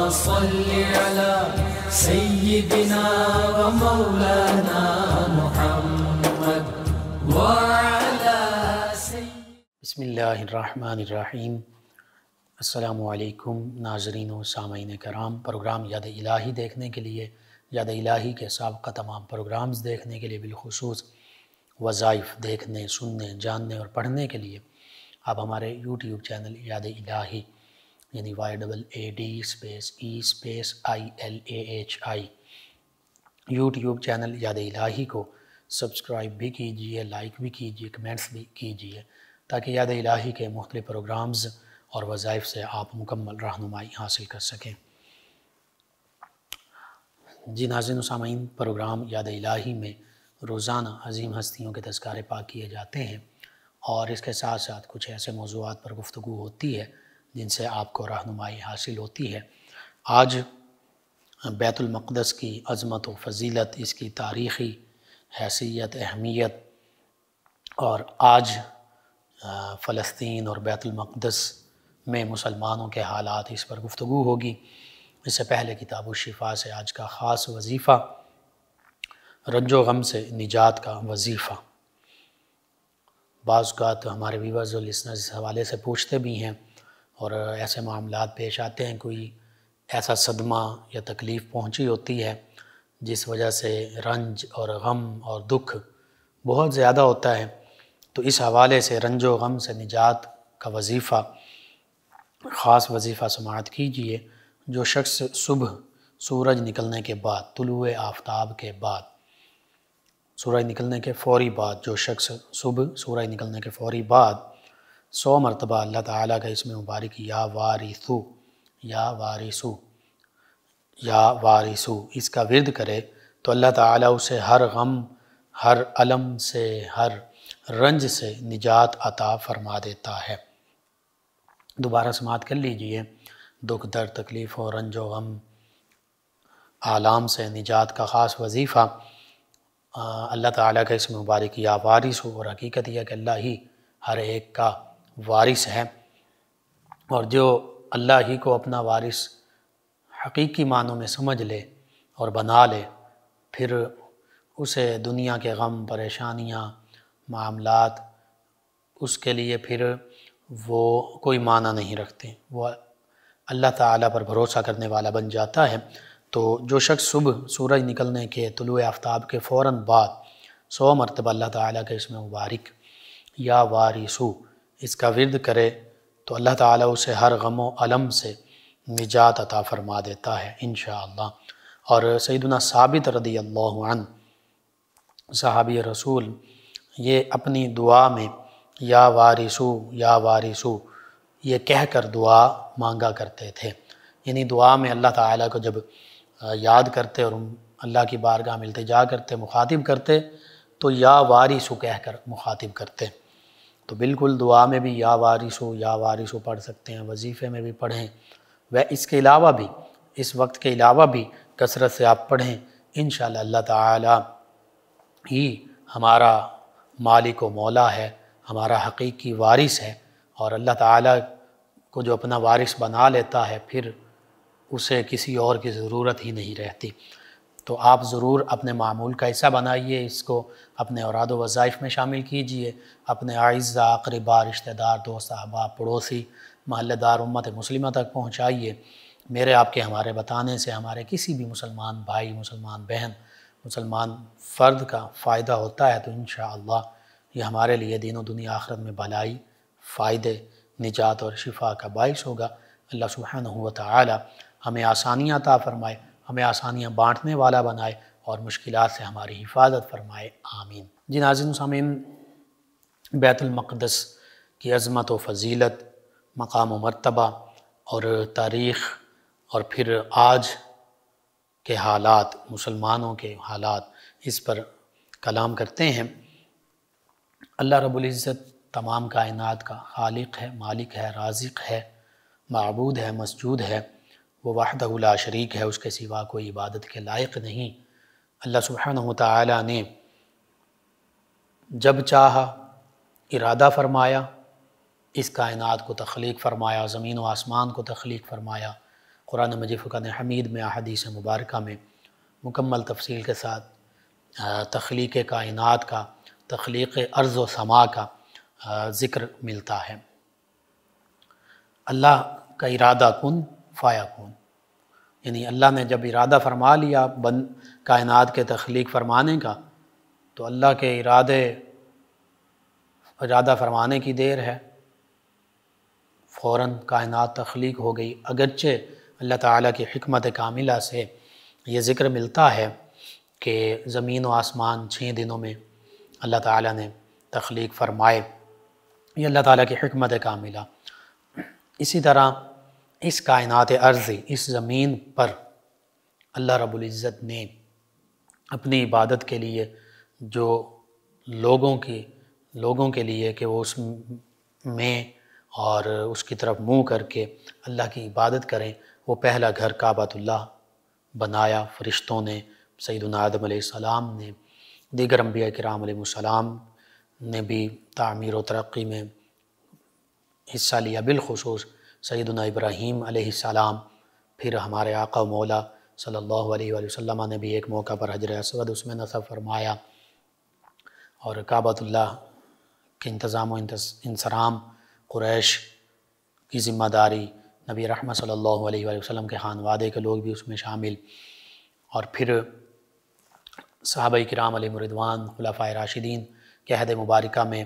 صل على سيدنا ومولانا محمد وعلى بسم اللہ الرحمن الرحیم۔ السلام علیکم ناظرین و سامعین کرام۔ پروگرام یاد الہی دیکھنے کے لیے، یاد الہی کے سابقہ تمام پروگرامز دیکھنے کے لیے، بالخصوص وظائف دیکھنے، سننے، جاننے اور پڑھنے کے لیے آپ ہمارے یوٹیوب چینل یاد الہی یعنی YAADESPECILAHI یوٹیوب چینل یاد الہی کو سبسکرائب بھی کیجئے، لائک بھی کیجئے، کمنٹس بھی کیجئے، تاکہ یاد الہی کے مختلف پروگرامز اور وظائف سے آپ مکمل رہنمائی حاصل کر سکیں۔ جی ناظرین و سامعین، پروگرام یاد الہی میں روزانہ عظیم ہستیوں کے تذکارے پاک کیے جاتے ہیں، اور اس کے ساتھ ساتھ کچھ ایسے موضوعات پر گفتگو ہوتی ہے جن سے آپ کو رہنمائی حاصل ہوتی ہے۔ آج بیت المقدس کی عظمت و فضیلت، اس کی تاریخی حیثیت، اہمیت، اور آج فلسطین اور بیت المقدس میں مسلمانوں کے حالات، اس پر گفتگو ہوگی۔ اس سے پہلے کتاب الشفا سے آج کا خاص وظیفہ رنج و غم سے نجات کا وظیفہ۔ بعض اوقات ہمارے ویورز اور لسنرز اس حوالے سے پوچھتے بھی ہیں، اور ایسے معاملات پیش آتے ہیں، کوئی ایسا صدمہ یا تکلیف پہنچی ہوتی ہے جس وجہ سے رنج اور غم اور دکھ بہت زیادہ ہوتا ہے، تو اس حوالے سے رنج و غم سے نجات کا وظیفہ، خاص وظیفہ سماعت کیجئے۔ جو شخص صبح سورج نکلنے کے بعد، طلوع آفتاب کے بعد، سورج نکلنے کے فوری بعد، جو شخص صبح سورج نکلنے کے فوری بعد 100 مرتبہ اللہ تعالیٰ کا اسم مبارک یا وارثو یا وارثو یا وارثو اس کا ورد کرے تو اللہ تعالیٰ اسے ہر غم، ہر الم سے، ہر رنج سے نجات عطا فرما دیتا ہے۔ دوبارہ سماعت کر لیجئے۔ دکھ، درد، تکلیف و رنج و غم، آلام سے نجات کا خاص وظیفہ اللہ تعالیٰ کا اسم مبارک یا وارث ہو، اور حقیقت یہ ہے کہ اللہ ہی ہر ایک کا وارث ہے، اور جو اللہ ہی کو اپنا وارث حقیقی معنوں میں سمجھ لے اور بنا لے، پھر اسے دنیا کے غم، پریشانیاں، معاملات اس کے لیے پھر وہ کوئی معنی نہیں رکھتے، وہ اللہ تعالیٰ پر بھروسہ کرنے والا بن جاتا ہے۔ تو جو شخص صبح سورج نکلنے کے، طلوع آفتاب کے فوراً بعد 100 مرتبہ اللہ تعالیٰ کے اسم مبارک یا وارثو اس کا ورد کرے تو اللہ تعالیٰ اسے ہر غم و الم سے نجات عطا فرما دیتا ہے انشاءاللہ۔ اور سیدنا ثابت رضی اللہ عنہ صحابی رسول، یہ اپنی دعا میں یا وارثو یا وارثو یہ کہہ کر دعا مانگا کرتے تھے، یعنی دعا میں اللہ تعالیٰ کو جب یاد کرتے اور اللہ کی بارگاہ میں التجا کرتے، مخاطب کرتے، تو یا وارثو کہہ کر مخاطب کرتے۔ تو بالکل دعا میں بھی یا وارثو پڑھ سکتے ہیں، وظیفے میں بھی پڑھیں، اس کے علاوہ بھی، اس وقت کے علاوہ بھی کثرت سے آپ پڑھیں، انشاءاللہ اللہ تعالیٰ ہی ہمارا مالک و مولا ہے، ہمارا حقیقی وارث ہے، اور اللہ تعالیٰ کو جو اپنا وارث بنا لیتا ہے پھر اسے کسی اور کی ضرورت ہی نہیں رہتی۔ تو آپ ضرور اپنے معمول کا حصہ بنائیے، اس کو اپنے اوراد و وظائف میں شامل کیجئے، اپنے اعزہ، اقربا، رشتہ دار، دوست، احباب، پڑوسی، محلہ دار، امت مسلمہ تک پہنچائیے۔ میرے آپ کے ہمارے بتانے سے ہمارے کسی بھی مسلمان بھائی، مسلمان بہن، مسلمان فرد کا فائدہ ہوتا ہے تو انشاءاللہ یہ ہمارے لیے دین و دنیا آخرت میں بھلائی، فائدے، نجات اور شفا کا باعث ہوگا۔ اللہ سبحانہ و تعالی ہمیں آسانیاں عطا فرمائے، ہمیں آسانیاں بانٹنے والا بنائے، اور مشکلات سے ہماری حفاظت فرمائے، آمین۔ جی ناظرین و سامعین، بیت المقدس کی عظمت و فضیلت، مقام و مرتبہ اور تاریخ، اور پھر آج کے حالات، مسلمانوں کے حالات، اس پر کلام کرتے ہیں۔ اللہ رب العزت تمام کائنات کا خالق ہے، مالک ہے، رازق ہے، معبود ہے، مسجود ہے، وہ وحدہ لا شریک ہے، اس کے سوا کوئی عبادت کے لائق نہیں۔ اللہ سبحانہ و تعالی نے جب چاہا، ارادہ فرمایا، اس کائنات کو تخلیق فرمایا، زمین و آسمان کو تخلیق فرمایا، قرآن مجید فرقان حمید میں احادیث مبارکہ میں مکمل تفصیل کے ساتھ تخلیق کائنات کا، تخلیق ارض و سما کا ذکر ملتا ہے۔ اللہ کا ارادہ کن فیکون، یعنی اللہ نے جب ارادہ فرما لیا کائنات کے تخلیق فرمانے کا، تو اللہ کے ارادہ فرمانے کی دیر ہے، فوراً کائنات تخلیق ہو گئی۔ اگرچہ اللہ تعالیٰ کی حکمت کاملہ سے یہ ذکر ملتا ہے کہ زمین و آسمان 6 دنوں میں اللہ تعالیٰ نے تخلیق فرمائے، یہ اللہ تعالیٰ کی حکمت کاملہ۔ اسی طرح اس کائنات ارضی، اس زمین پر اللہ رب العزت نے اپنی عبادت کے لیے جو لوگوں کے لیے کہ وہ اس میں اور اس کی طرف منہ کر کے اللہ کی عبادت کریں، وہ پہلا گھر کعبۃ اللہ بنایا۔ فرشتوں نے، سیدنا آدم علیہ السلام نے، دیگر انبیاء کرام علیہ السلام نے بھی تعمیر و ترقی میں حصہ لیا، بالخصوص سیدنا ابراہیم علیہ السلام۔ پھر ہمارے آقا و مولا صلی اللہ علیہ وآلہ وسلم نے بھی ایک موقع پر حجر اسود اس میں نصب فرمایا، اور کعبۃ اللہ کے انتظام و انصرام قریش کی ذمہ داری نبی رحمت صلی اللہ علیہ وآلہ وسلم کے خانوادے کے لوگ بھی اس میں شامل، اور پھر صحابہ کرام علیہ رضوان، خلفائے راشدین کے عہد مبارکہ میں،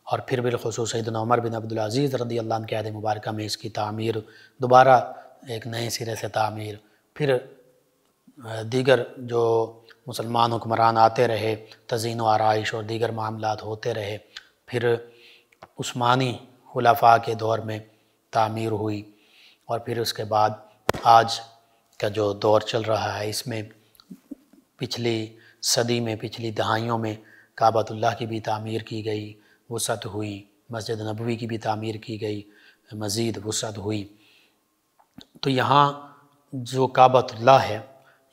اور پھر بالخصوص سیدنا عمر بن عبدالعزیز رضی اللہ عنہ کے عہد مبارکہ میں اس کی تعمیر، دوبارہ ایک نئے سرے سے تعمیر، پھر دیگر جو مسلمان حکمران آتے رہے، تزئین و آرائش اور دیگر معاملات ہوتے رہے، پھر عثمانی خلفاء کے دور میں تعمیر ہوئی، اور پھر اس کے بعد آج کا جو دور چل رہا ہے اس میں پچھلی صدی میں، پچھلی دہائیوں میں کعبۃ اللہ کی بھی تعمیر کی گئی، وسعت ہوئی، مسجد نبوی کی بھی تعمیر کی گئی، مزید وسعت ہوئی۔ تو یہاں جو کعبۃ اللہ ہے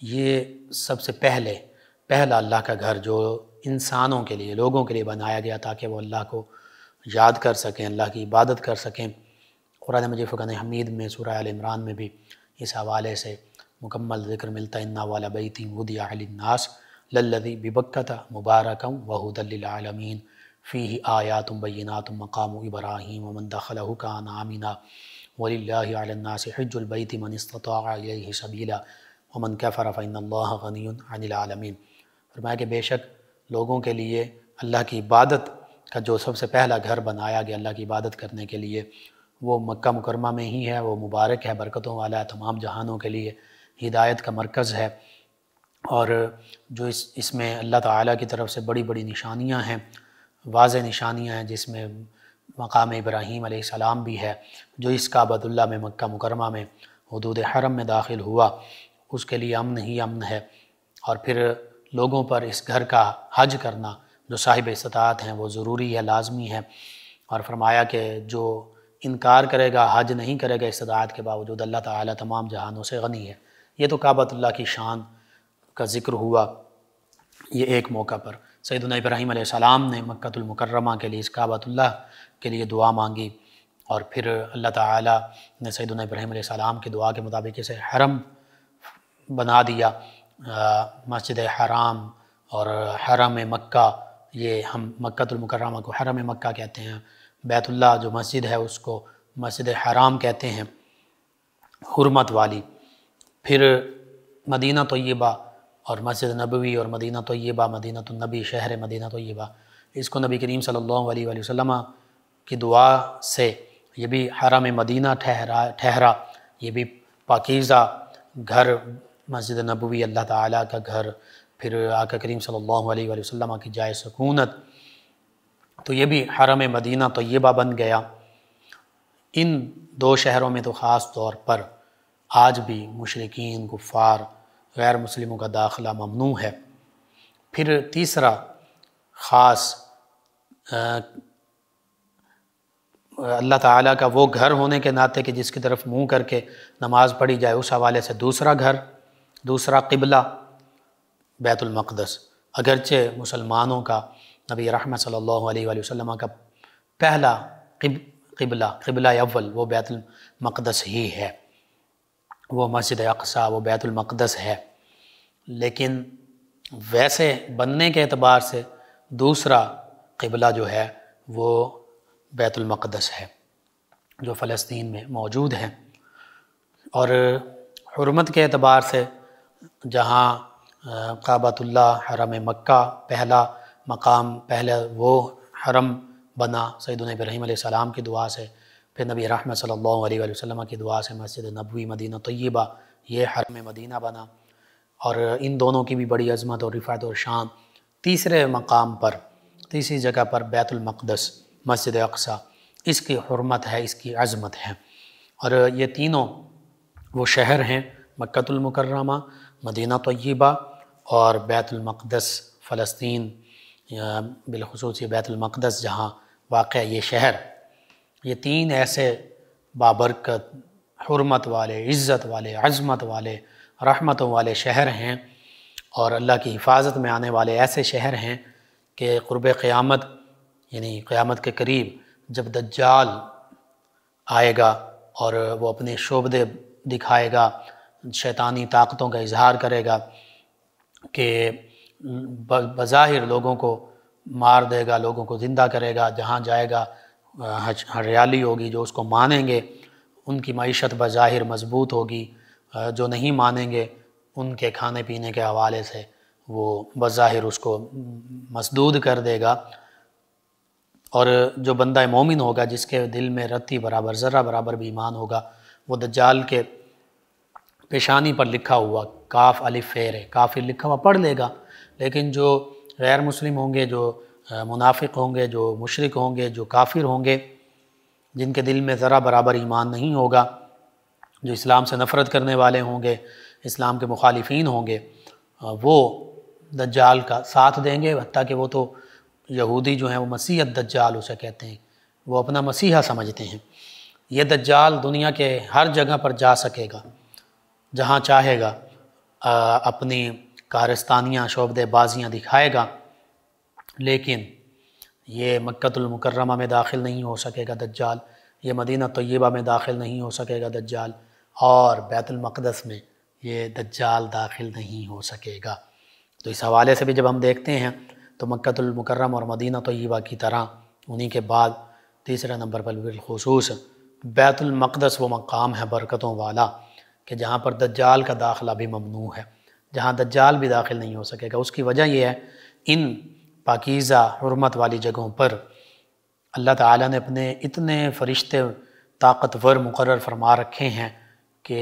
یہ سب سے پہلا اللہ کا گھر جو انسانوں کے لیے، لوگوں کے لیے بنایا گیا تاکہ وہ اللہ کو یاد کر سکیں، اللہ کی عبادت کر سکیں۔ قرآن مجید فرقان حمید میں سورہ آل عمران میں بھی اس حوالے سے مکمل ذکر ملتا ہے، اِنَّ أَوَّلَ بَيْتٍ وُضِعَ لِلنَّاسِ لَلَّذِي بِبَكَّةَ مُبَارَكًا وَهُدًى لِلْعَالَمِينَ فِيهِ آيَاتٌ بَيِّنَاتٌ مَقَامُ إِبْرَاهِيمَ وَمَنْ دَخَلَهُ كَانَ آمِنًا وَلِلَّهِ عَلَى النَّاسِ حِجُّ الْبَيْتِ مَنِ اسْتَطَاعَ إِلَيْهِ سَبِيلًا وَمَنْ كَفَرَ فَإِنَّ اللَّهَ غَنِيٌّ عَنِ الْعَالَمِينَ۔ فرمایا کہ بے شک لوگوں کے لیے اللہ کی عبادت کا جو سب سے پہلا گھر بنایا گیا اللہ کی عبادت کرنے کے لیے، وہ مکہ مکرمہ میں ہی ہے، وہ مبارک ہے، برکتوں والا ہے، تمام جہانوں کے لیے ہدایت کا مرکز ہے، اور جو اس میں اللہ تعالیٰ کی طرف سے بڑی بڑی نشانیاں ہیں، واضح نشانیاں ہیں، جس میں مقام ابراہیم علیہ السلام بھی ہے، جو اس کعبۃ اللہ میں مکہ مکرمہ میں حدود حرم میں داخل ہوا، اس کے لیے امن ہی امن ہے۔ اور پھر لوگوں پر اس گھر کا حج کرنا جو صاحب استطاعت ہیں وہ ضروری ہے، لازمی ہے، اور فرمایا کہ جو انکار کرے گا، حج نہیں کرے گا استطاعت کے باوجود، اللہ تعالیٰ تمام جہانوں سے غنی ہے۔ یہ تو کعبۃ اللہ کی شان کا ذکر ہوا یہ ایک موقع پر۔ سیدنا ابراہیم علیہ السلام نے مکۃ المکرمہ کے لیے، اس کعبۃ اللہ کے لیے دعا مانگی، اور پھر اللہ تعالیٰ نے سیدنا ابراہیم علیہ السلام کی دعا کے مطابق اسے حرم بنا دیا۔ مسجد حرام اور حرم مکہ، یہ ہم مکۃ المکرمہ کو حرم مکہ کہتے ہیں، بیت اللہ جو مسجد ہے اس کو مسجد حرام کہتے ہیں، حرمت والی۔ پھر مدینہ طیبہ اور مسجد نبوی اور مدینہ طیبہ، مدینہ النبی، شہر مدینہ طیبہ، اس کو نبی کریم صلی اللہ علیہ وآلہ وسلم کی دعا سے یہ بھی حرم مدینہ ٹھہرا، یہ بھی پاکیزہ گھر مسجد نبوی، اللہ تعالیٰ کا گھر، پھر آقا کریم صلی اللہ علیہ وآلہ وسلم کی جائے سکونت، تو یہ بھی حرم مدینہ طیبہ بن گیا۔ ان دو شہروں میں تو خاص طور پر آج بھی مشرکین، کفار، غیر مسلموں کا داخلہ ممنوع ہے۔ پھر تیسرا خاص اللہ تعالیٰ کا وہ گھر ہونے کے ناطے کہ جس کی طرف منہ کر کے نماز پڑھی جائے، اس حوالے سے دوسرا گھر، دوسرا قبلہ بیت المقدس۔ اگرچہ مسلمانوں کا نبی رحمت صلی اللہ علیہ وآلہ وسلم کا پہلا قبلہ اول وہ بیت المقدس ہی ہے، وہ مسجد اقصی، وہ بیت المقدس ہے، لیکن ویسے بننے کے اعتبار سے دوسرا قبلہ جو ہے وہ بیت المقدس ہے جو فلسطین میں موجود ہے۔ اور حرمت کے اعتبار سے جہاں کعبۃ اللہ حرم مکہ پہلا مقام، پہلے وہ حرم بنا سیدنا ابراہیم علیہ السلام کی دعا سے، پھر نبی رحمت صلی اللہ علیہ وآلہ وسلم کی دعا سے مسجد نبوی مدینہ طیبہ، یہ حرم مدینہ بنا، اور ان دونوں کی بھی بڑی عظمت اور رفعت اور شان۔ تیسرے مقام پر، تیسری جگہ پر بیت المقدس مسجد اقصی، اس کی حرمت ہے، اس کی عظمت ہے۔ اور یہ تینوں وہ شہر ہیں، مکۃ المکرمہ، مدینہ طیبہ اور بیت المقدس فلسطین، بالخصوص یہ بیت المقدس جہاں واقع یہ شہر، یہ تین ایسے بابرکت، حرمت والے، عزت والے، عظمت والے، رحمتوں والے شہر ہیں، اور اللہ کی حفاظت میں آنے والے ایسے شہر ہیں کہ قرب قیامت، یعنی قیامت کے قریب جب دجال آئے گا اور وہ اپنے شعبدے دکھائے گا، شیطانی طاقتوں کا اظہار کرے گا کہ بظاہر لوگوں کو مار دے گا، لوگوں کو زندہ کرے گا، جہاں جائے گا ہریالی ہوگی، جو اس کو مانیں گے ان کی معیشت بظاہر مضبوط ہوگی، جو نہیں مانیں گے ان کے کھانے پینے کے حوالے سے وہ بظاہر اس کو مسدود کر دے گا۔ اور جو بندہ مومن ہوگا، جس کے دل میں رتی برابر، ذرہ برابر بھی ایمان ہوگا، وہ دجال کے پیشانی پر لکھا ہوا کاف الف فیر ہے، کافر لکھا ہوا پڑھ لے گا، لیکن جو غیر مسلم ہوں گے، جو منافق ہوں گے، جو مشرک ہوں گے، جو کافر ہوں گے، جن کے دل میں ذرہ برابر ایمان نہیں ہوگا، جو اسلام سے نفرت کرنے والے ہوں گے، اسلام کے مخالفین ہوں گے، وہ دجال کا ساتھ دیں گے، حتیٰ کہ وہ تو یہودی جو ہیں وہ مسیح الدجال اسے کہتے ہیں، وہ اپنا مسیحا سمجھتے ہیں۔ یہ دجال دنیا کے ہر جگہ پر جا سکے گا، جہاں چاہے گا اپنی کارستانیاں، شعبدے بازیاں دکھائے گا، لیکن یہ مکۃ المکرمہ میں داخل نہیں ہو سکے گا دجال، یہ مدینہ طیبہ میں داخل نہیں ہو سکے گا دجال، اور بیت المقدس میں یہ دجال داخل نہیں ہو سکے گا۔ تو اس حوالے سے بھی جب ہم دیکھتے ہیں تو مکۃ المکرمہ اور مدینہ طیبہ کی طرح انہی کے بعد تیسرے نمبر پر بالخصوص بیت المقدس وہ مقام ہے برکتوں والا کہ جہاں پر دجال کا داخلہ بھی ممنوع ہے، جہاں دجال بھی داخل نہیں ہو سکے گا۔ اس کی وجہ یہ ہے، ان پاکیزہ حرمت والی جگہوں پر اللہ تعالیٰ نے اپنے اتنے فرشتے طاقتور مقرر فرما رکھے ہیں کہ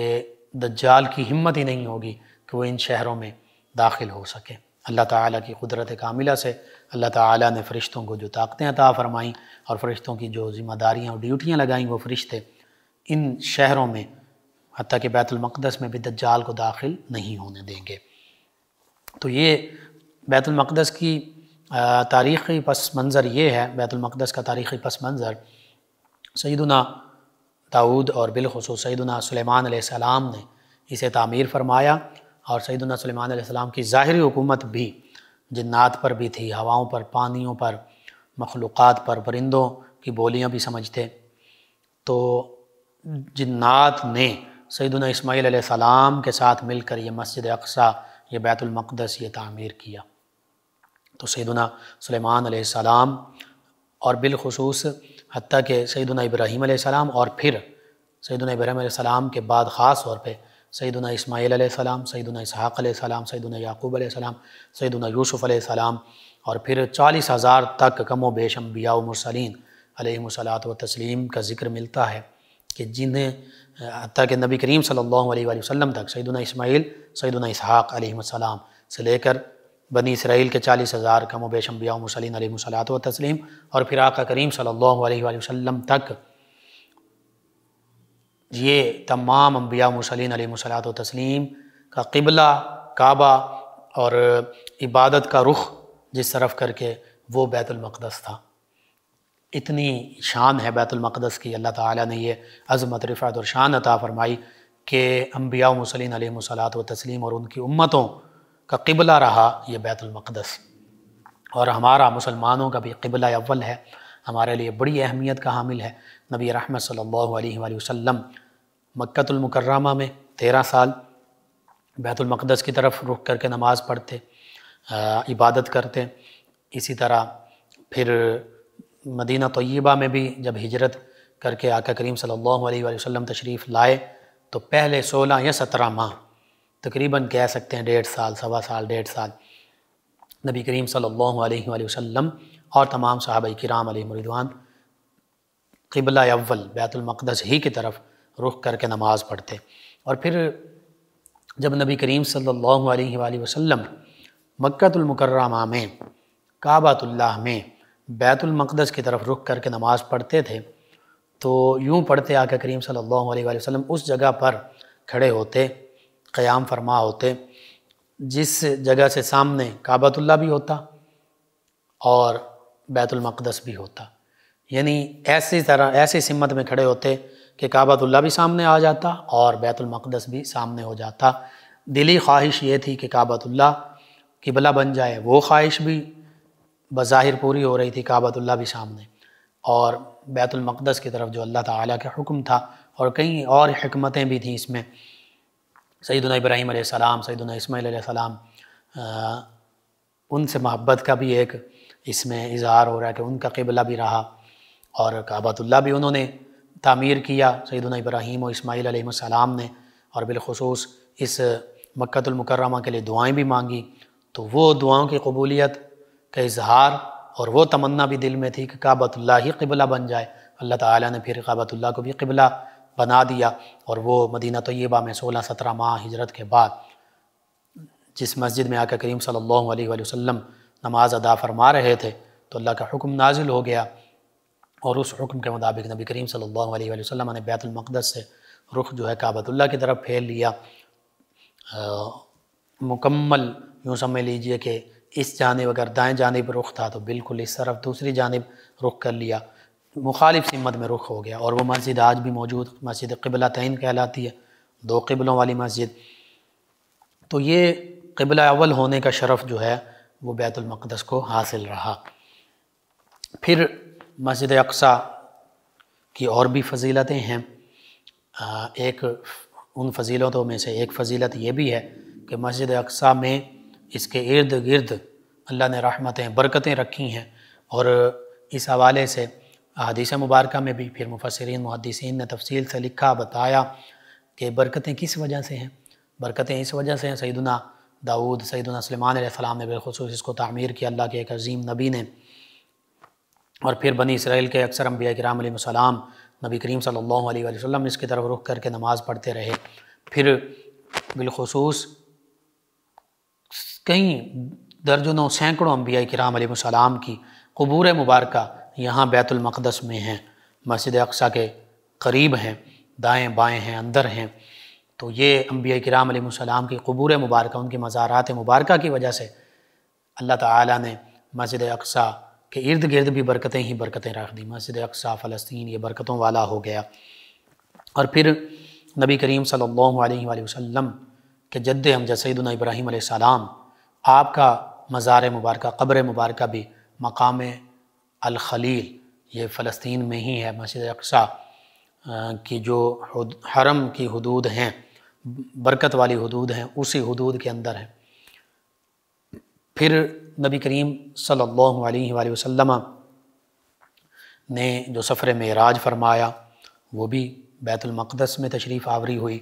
دجال کی ہمت ہی نہیں ہوگی کہ وہ ان شہروں میں داخل ہو سکے۔ اللہ تعالیٰ کی قدرت کاملہ سے اللہ تعالیٰ نے فرشتوں کو جو طاقتیں عطا فرمائیں اور فرشتوں کی جو ذمہ داریاں اور ڈیوٹیاں لگائیں، وہ فرشتے ان شہروں میں حتیٰ کہ بیت المقدس میں بھی دجال کو داخل نہیں ہونے دیں گے۔ تو یہ بیت المقدس کی تاریخی پس منظر یہ ہے، بیت المقدس کا تاریخی پس منظر سیدنا داؤد اور بالخصوص سیدنا سلیمان علیہ السلام نے اسے تعمیر فرمایا، اور سیدنا سلیمان علیہ السلام کی ظاہری حکومت بھی جنات پر بھی تھی، ہواؤں پر، پانیوں پر، مخلوقات پر، پرندوں کی بولیاں بھی سمجھتے۔ تو جنات نے سیدنا اسماعیل علیہ السلام کے ساتھ مل کر یہ مسجد اقصی، یہ بیت المقدس یہ تعمیر کیا۔ تو سیدنا سلیمان علیہ السلام اور بالخصوص حتیٰ کہ سیدنا ابراہیم علیہ السلام، اور پھر سیدنا ابراہیم علیہ السلام کے بعد خاص طور پہ سیدنا اسماعیل علیہ السلام، سیدنا اسحاق علیہ السلام، سیدنا یعقوب علیہ السلام، سیدنا یوسف علیہ السلام، اور پھر 40,000 تک کم و بیش انبیاء و مرسلین علیہم الصلاۃ و تسلیم کا ذکر ملتا ہے کہ جنہیں حتیٰ کہ نبی کریم صلی اللہ علیہ وآلہ وسلم تک سیدنا اسماعیل، سیدنا اسحاق علیہ السلام سے لے کر بنی اسرائیل کے 40,000 کم و بیش انبیاء و مرسلین علیہم الصلاۃ و تسلیم، اور پھر آقا کریم صلی اللہ علیہ وآلہ وسلم تک یہ تمام انبیاء و مرسلین علیہم الصلاۃ و تسلیم کا قبلہ کعبہ اور عبادت کا رخ جس طرف کر کے وہ بیت المقدس تھا۔ اتنی شان ہے بیت المقدس کی، اللہ تعالیٰ نے یہ عظمت، رفعت اور شان عطا فرمائی کہ انبیاء و مرسلین علیہم الصلاۃ و تسلیم اور ان کی امتوں کا قبلہ رہا یہ بیت المقدس، اور ہمارا مسلمانوں کا بھی قبلہ اول ہے، ہمارے لیے بڑی اہمیت کا حامل ہے۔ نبی رحمت صلی اللہ علیہ وآلہ وسلم مکۃ المکرمہ میں 13 سال بیت المقدس کی طرف رخ کر کے نماز پڑھتے، عبادت کرتے۔ اسی طرح پھر مدینہ طیبہ میں بھی جب ہجرت کر کے آقا کریم صلی اللہ علیہ وآلہ وسلم تشریف لائے تو پہلے 16 یا 17 ماہ تقریباً کہہ سکتے ہیں 1.5 سال، سوا سال، 1.5 سال نبی کریم صلی اللہ علیہ وآلہ وسلم اور تمام صحابہ کرام علیہم رضوان قبلہ اول بیت المقدس ہی کی طرف رخ کر کے نماز پڑھتے۔ اور پھر جب نبی کریم صلی اللہ علیہ وآلہ وسلم مکہ المکرمہ میں کعبۃ اللہ میں بیت المقدس کی طرف رخ کر کے نماز پڑھتے تھے تو یوں پڑھتے آقا کریم صلی اللہ علیہ وآلہ وسلم اس جگہ پر کھڑے ہوتے، قیام فرما ہوتے جس جگہ سے سامنے کعبۃ اللہ بھی ہوتا اور بیت المقدس بھی ہوتا، یعنی ایسی سمت میں کھڑے ہوتے کہ کعبۃ اللہ بھی سامنے آ جاتا اور بیت المقدس بھی سامنے ہو جاتا۔ دلی خواہش یہ تھی کہ کعبۃ اللہ قبلہ بن جائے، وہ خواہش بھی بظاہر پوری ہو رہی تھی، کعبۃ اللہ بھی سامنے، اور بیت المقدس کی طرف جو اللہ تعالیٰ کا حکم تھا، اور کئی اور حکمتیں بھی تھیں اس میں۔ سیدنا ابراہیم علیہ السلام، سیدنا اسماعیل علیہ السلام، ان سے محبت کا بھی ایک اس میں اظہار ہو رہا ہے کہ ان کا قبلہ بھی رہا، اور کعبۃ اللہ بھی انہوں نے تعمیر کیا سیدنا ابراہیم و اسماعیل علیہ السلام نے، اور بالخصوص اس مکہ المکرمہ کے لیے دعائیں بھی مانگی، تو وہ دعاؤں کی قبولیت کا اظہار اور وہ تمنا بھی دل میں تھی کہ کعبۃ اللہ ہی قبلہ بن جائے۔ اللہ تعالیٰ نے پھر کعبۃ اللہ کو بھی قبلہ بنا دیا، اور وہ مدینہ طیبہ میں 16-17 ماہ ہجرت کے بعد جس مسجد میں آقا کریم صلی اللہ علیہ وآلہ وسلم نماز ادا فرما رہے تھے تو اللہ کا حکم نازل ہو گیا، اور اس حکم کے مطابق نبی کریم صلی اللہ علیہ وآلہ وسلم نے بیت المقدس سے رخ جو ہے کعبۃ اللہ کی طرف پھیر لیا، مکمل یوں سمجھ لیجئے کہ اس جانب اگر دائیں جانب رخ تھا تو بالکل اس طرف دوسری جانب رخ کر لیا، مخالف سمت میں رخ ہو گیا۔ اور وہ مسجد آج بھی موجود مسجد قبلتین کہلاتی ہے، 2 قبلوں والی مسجد۔ تو یہ قبلہ اول ہونے کا شرف جو ہے وہ بیت المقدس کو حاصل رہا۔ پھر مسجد اقصیٰ کی اور بھی فضیلتیں ہیں، ایک ان فضیلتوں میں سے ایک فضیلت یہ بھی ہے کہ مسجد اقصیٰ میں اس کے ارد گرد اللہ نے رحمتیں برکتیں رکھی ہیں، اور اس حوالے سے احادیث مبارکہ میں بھی پھر مفسرین محدثین نے تفصیل سے لکھا بتایا کہ برکتیں کس وجہ سے ہیں۔ برکتیں اس وجہ سے ہیں، سیدنا داؤد، سیدنا سلیمان علیہ السلام نے بالخصوص اس کو تعمیر کیا، اللہ کے ایک عظیم نبی نے، اور پھر بنی اسرائیل کے اکثر انبیاء کرام علیہ السلام نبی کریم صلی اللہ علیہ وآلہ وسلم اس کی طرف رخ کر کے نماز پڑھتے رہے۔ پھر بالخصوص کئی درجنوں سینکڑوں انبیاء کرام علیہ السلام کی قبور مبارکہ یہاں بیت المقدس میں ہیں، مسجد اقصیٰ کے قریب ہیں، دائیں بائیں ہیں، اندر ہیں۔ تو یہ انبیاء کرام علیہ السلام کی قبور مبارکہ، ان کی مزارات مبارکہ کی وجہ سے اللہ تعالیٰ نے مسجد اقصیٰ کے ارد گرد بھی برکتیں ہی برکتیں رکھ دی۔ مسجد اقصیٰ فلسطین یہ برکتوں والا ہو گیا۔ اور پھر نبی کریم صلی اللہ علیہ وآلہ وسلم کے جد امجد سیدنا ابراہیم علیہ السلام، آپ کا مزار مبارکہ، قبر مبارکہ بھی مقام الخلیل یہ فلسطین میں ہی ہے۔ مسجد اقصیٰ کی جو حرم کی حدود ہیں، برکت والی حدود ہیں، اسی حدود کے اندر ہے۔ پھر نبی کریم صلی اللہ علیہ وآلہ وسلم نے جو سفر معراج فرمایا وہ بھی بیت المقدس میں تشریف آوری ہوئی،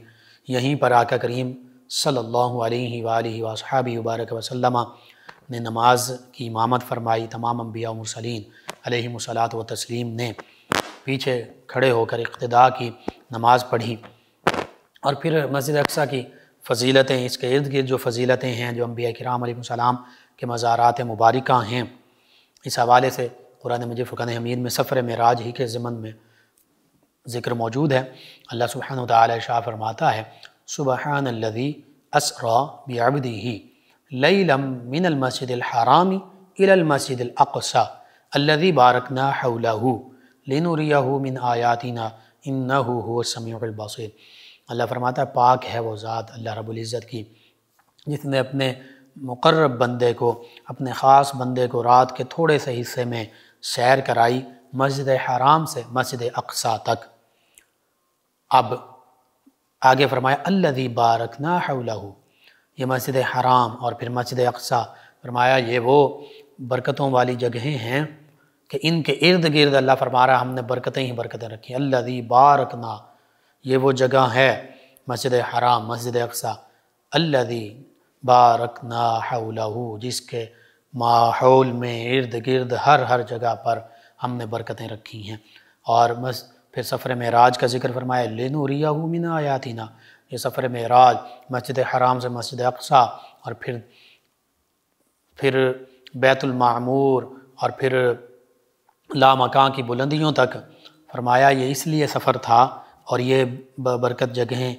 یہیں پر آقا کریم صلی اللہ علیہ وآلہ وصحبہ وبارک وسلم نے نماز کی امامت فرمائی۔ تمام انبیاء و مرسلین علیہم الصلاۃ و تسلیم نے پیچھے کھڑے ہو کر اقتداء کی نماز پڑھی۔ اور پھر مسجد اقصیٰ کی فضیلتیں، اس کے ارد گرد جو فضیلتیں ہیں، جو انبیاء کرام علیہ السلام کے مزارات مبارکہ ہیں، اس حوالے سے قرآن مجید فرقان حمید میں سفر معراج ہی کے ضمن میں ذکر موجود ہے۔ اللہ سبحانہ وتعالی ارشاد فرماتا ہے، سبحان الذی اسری بعبدہ لیلا من المسجد الحرام الی المسجد الاقصی الذی بارکنا حولہ لنریہ من آیاتنا انہ هو السمیع البصیر۔ اللہ فرماتا ہے پاک ہے وہ ذات اللہ رب العزت کی جس نے اپنے مقرب بندے کو، اپنے خاص بندے کو رات کے تھوڑے سے حصے میں سیر کرائی مسجد حرام سے مسجد اقصیٰ تک۔ اب آگے فرمایا الذی بارکنا حولہ، یہ مسجد حرام اور پھر مسجد اقصی، فرمایا یہ وہ برکتوں والی جگہیں ہیں کہ ان کے ارد گرد اللہ فرما رہا ہم نے برکتیں ہی برکتیں رکھی۔ الذی بارکنا، یہ وہ جگہ ہے مسجد حرام، مسجد اقصی، الذی بارکنا حولہ، جس کے ماحول میں ارد گرد ہر جگہ پر ہم نے برکتیں رکھی ہیں۔ اور پھر سفر معراج کا ذکر فرمایا لنوریہ من آیاتنا، یہ سفر معراج مسجد حرام سے مسجد اقصی اور پھر بیت المعمور اور پھر لامکان کی بلندیوں تک، فرمایا یہ اس لیے سفر تھا اور یہ برکت جگہیں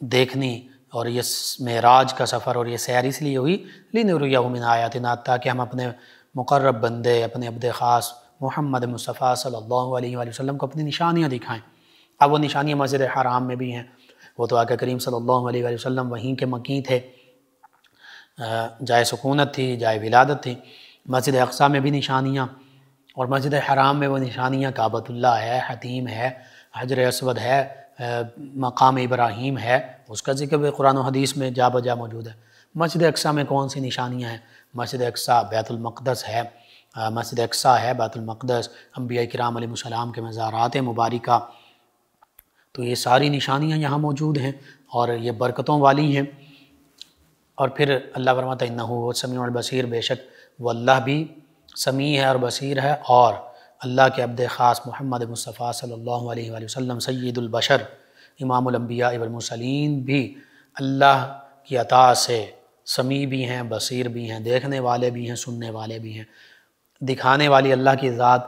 دیکھنی اور یہ معراج کا سفر اور یہ سیر اس لیے ہوئی لنوریہ من آیاتنا، تاکہ ہم اپنے مقرب بندے، اپنے عبد خاص محمد مصطفیٰ صلی اللہ علیہ وآلہ وسلم کو اپنی نشانیاں دکھائیں۔ اب وہ نشانیاں مسجد حرام میں بھی ہیں، وہ تو آقا کریم صلی اللہ علیہ وآلہ وسلم وہیں کے مکیں تھے، جائے سکونت تھی، جائے ولادت تھی۔ مسجد اقصی میں بھی نشانیاں، اور مسجد حرام میں وہ نشانیاں کعبۃ اللہ ہے، حتیم ہے، حجر اسود ہے، مقام ابراہیم ہے، اس کا ذکر بھی قرآن و حدیث میں جا بجا موجود ہے۔ مسجد اقصی میں کون سی نشانیاں ہیں؟ مسجد اقصی بیت المقدس ہے، مسجد اقصی ہے بیت المقدس، انبیاء کرام علیہ السلام کے مزارات مبارکہ، تو یہ ساری نشانیاں یہاں موجود ہیں اور یہ برکتوں والی ہیں۔ اور پھر اللہ فرماتا ہے انہ هو السمیع البصیر، بے شک وہ اللہ بھی سمیع ہے اور بصیر ہے، اور اللہ کے عبد خاص محمد مصطفیٰ صلی اللہ علیہ وآلہ وسلم سید البشر امام الانبیاء والمرسلین بھی اللہ کی عطا سے سمیع بھی ہیں، بصیر بھی ہیں، دیکھنے والے بھی ہیں، سننے والے بھی ہیں۔ دکھانے والی اللہ کی ذات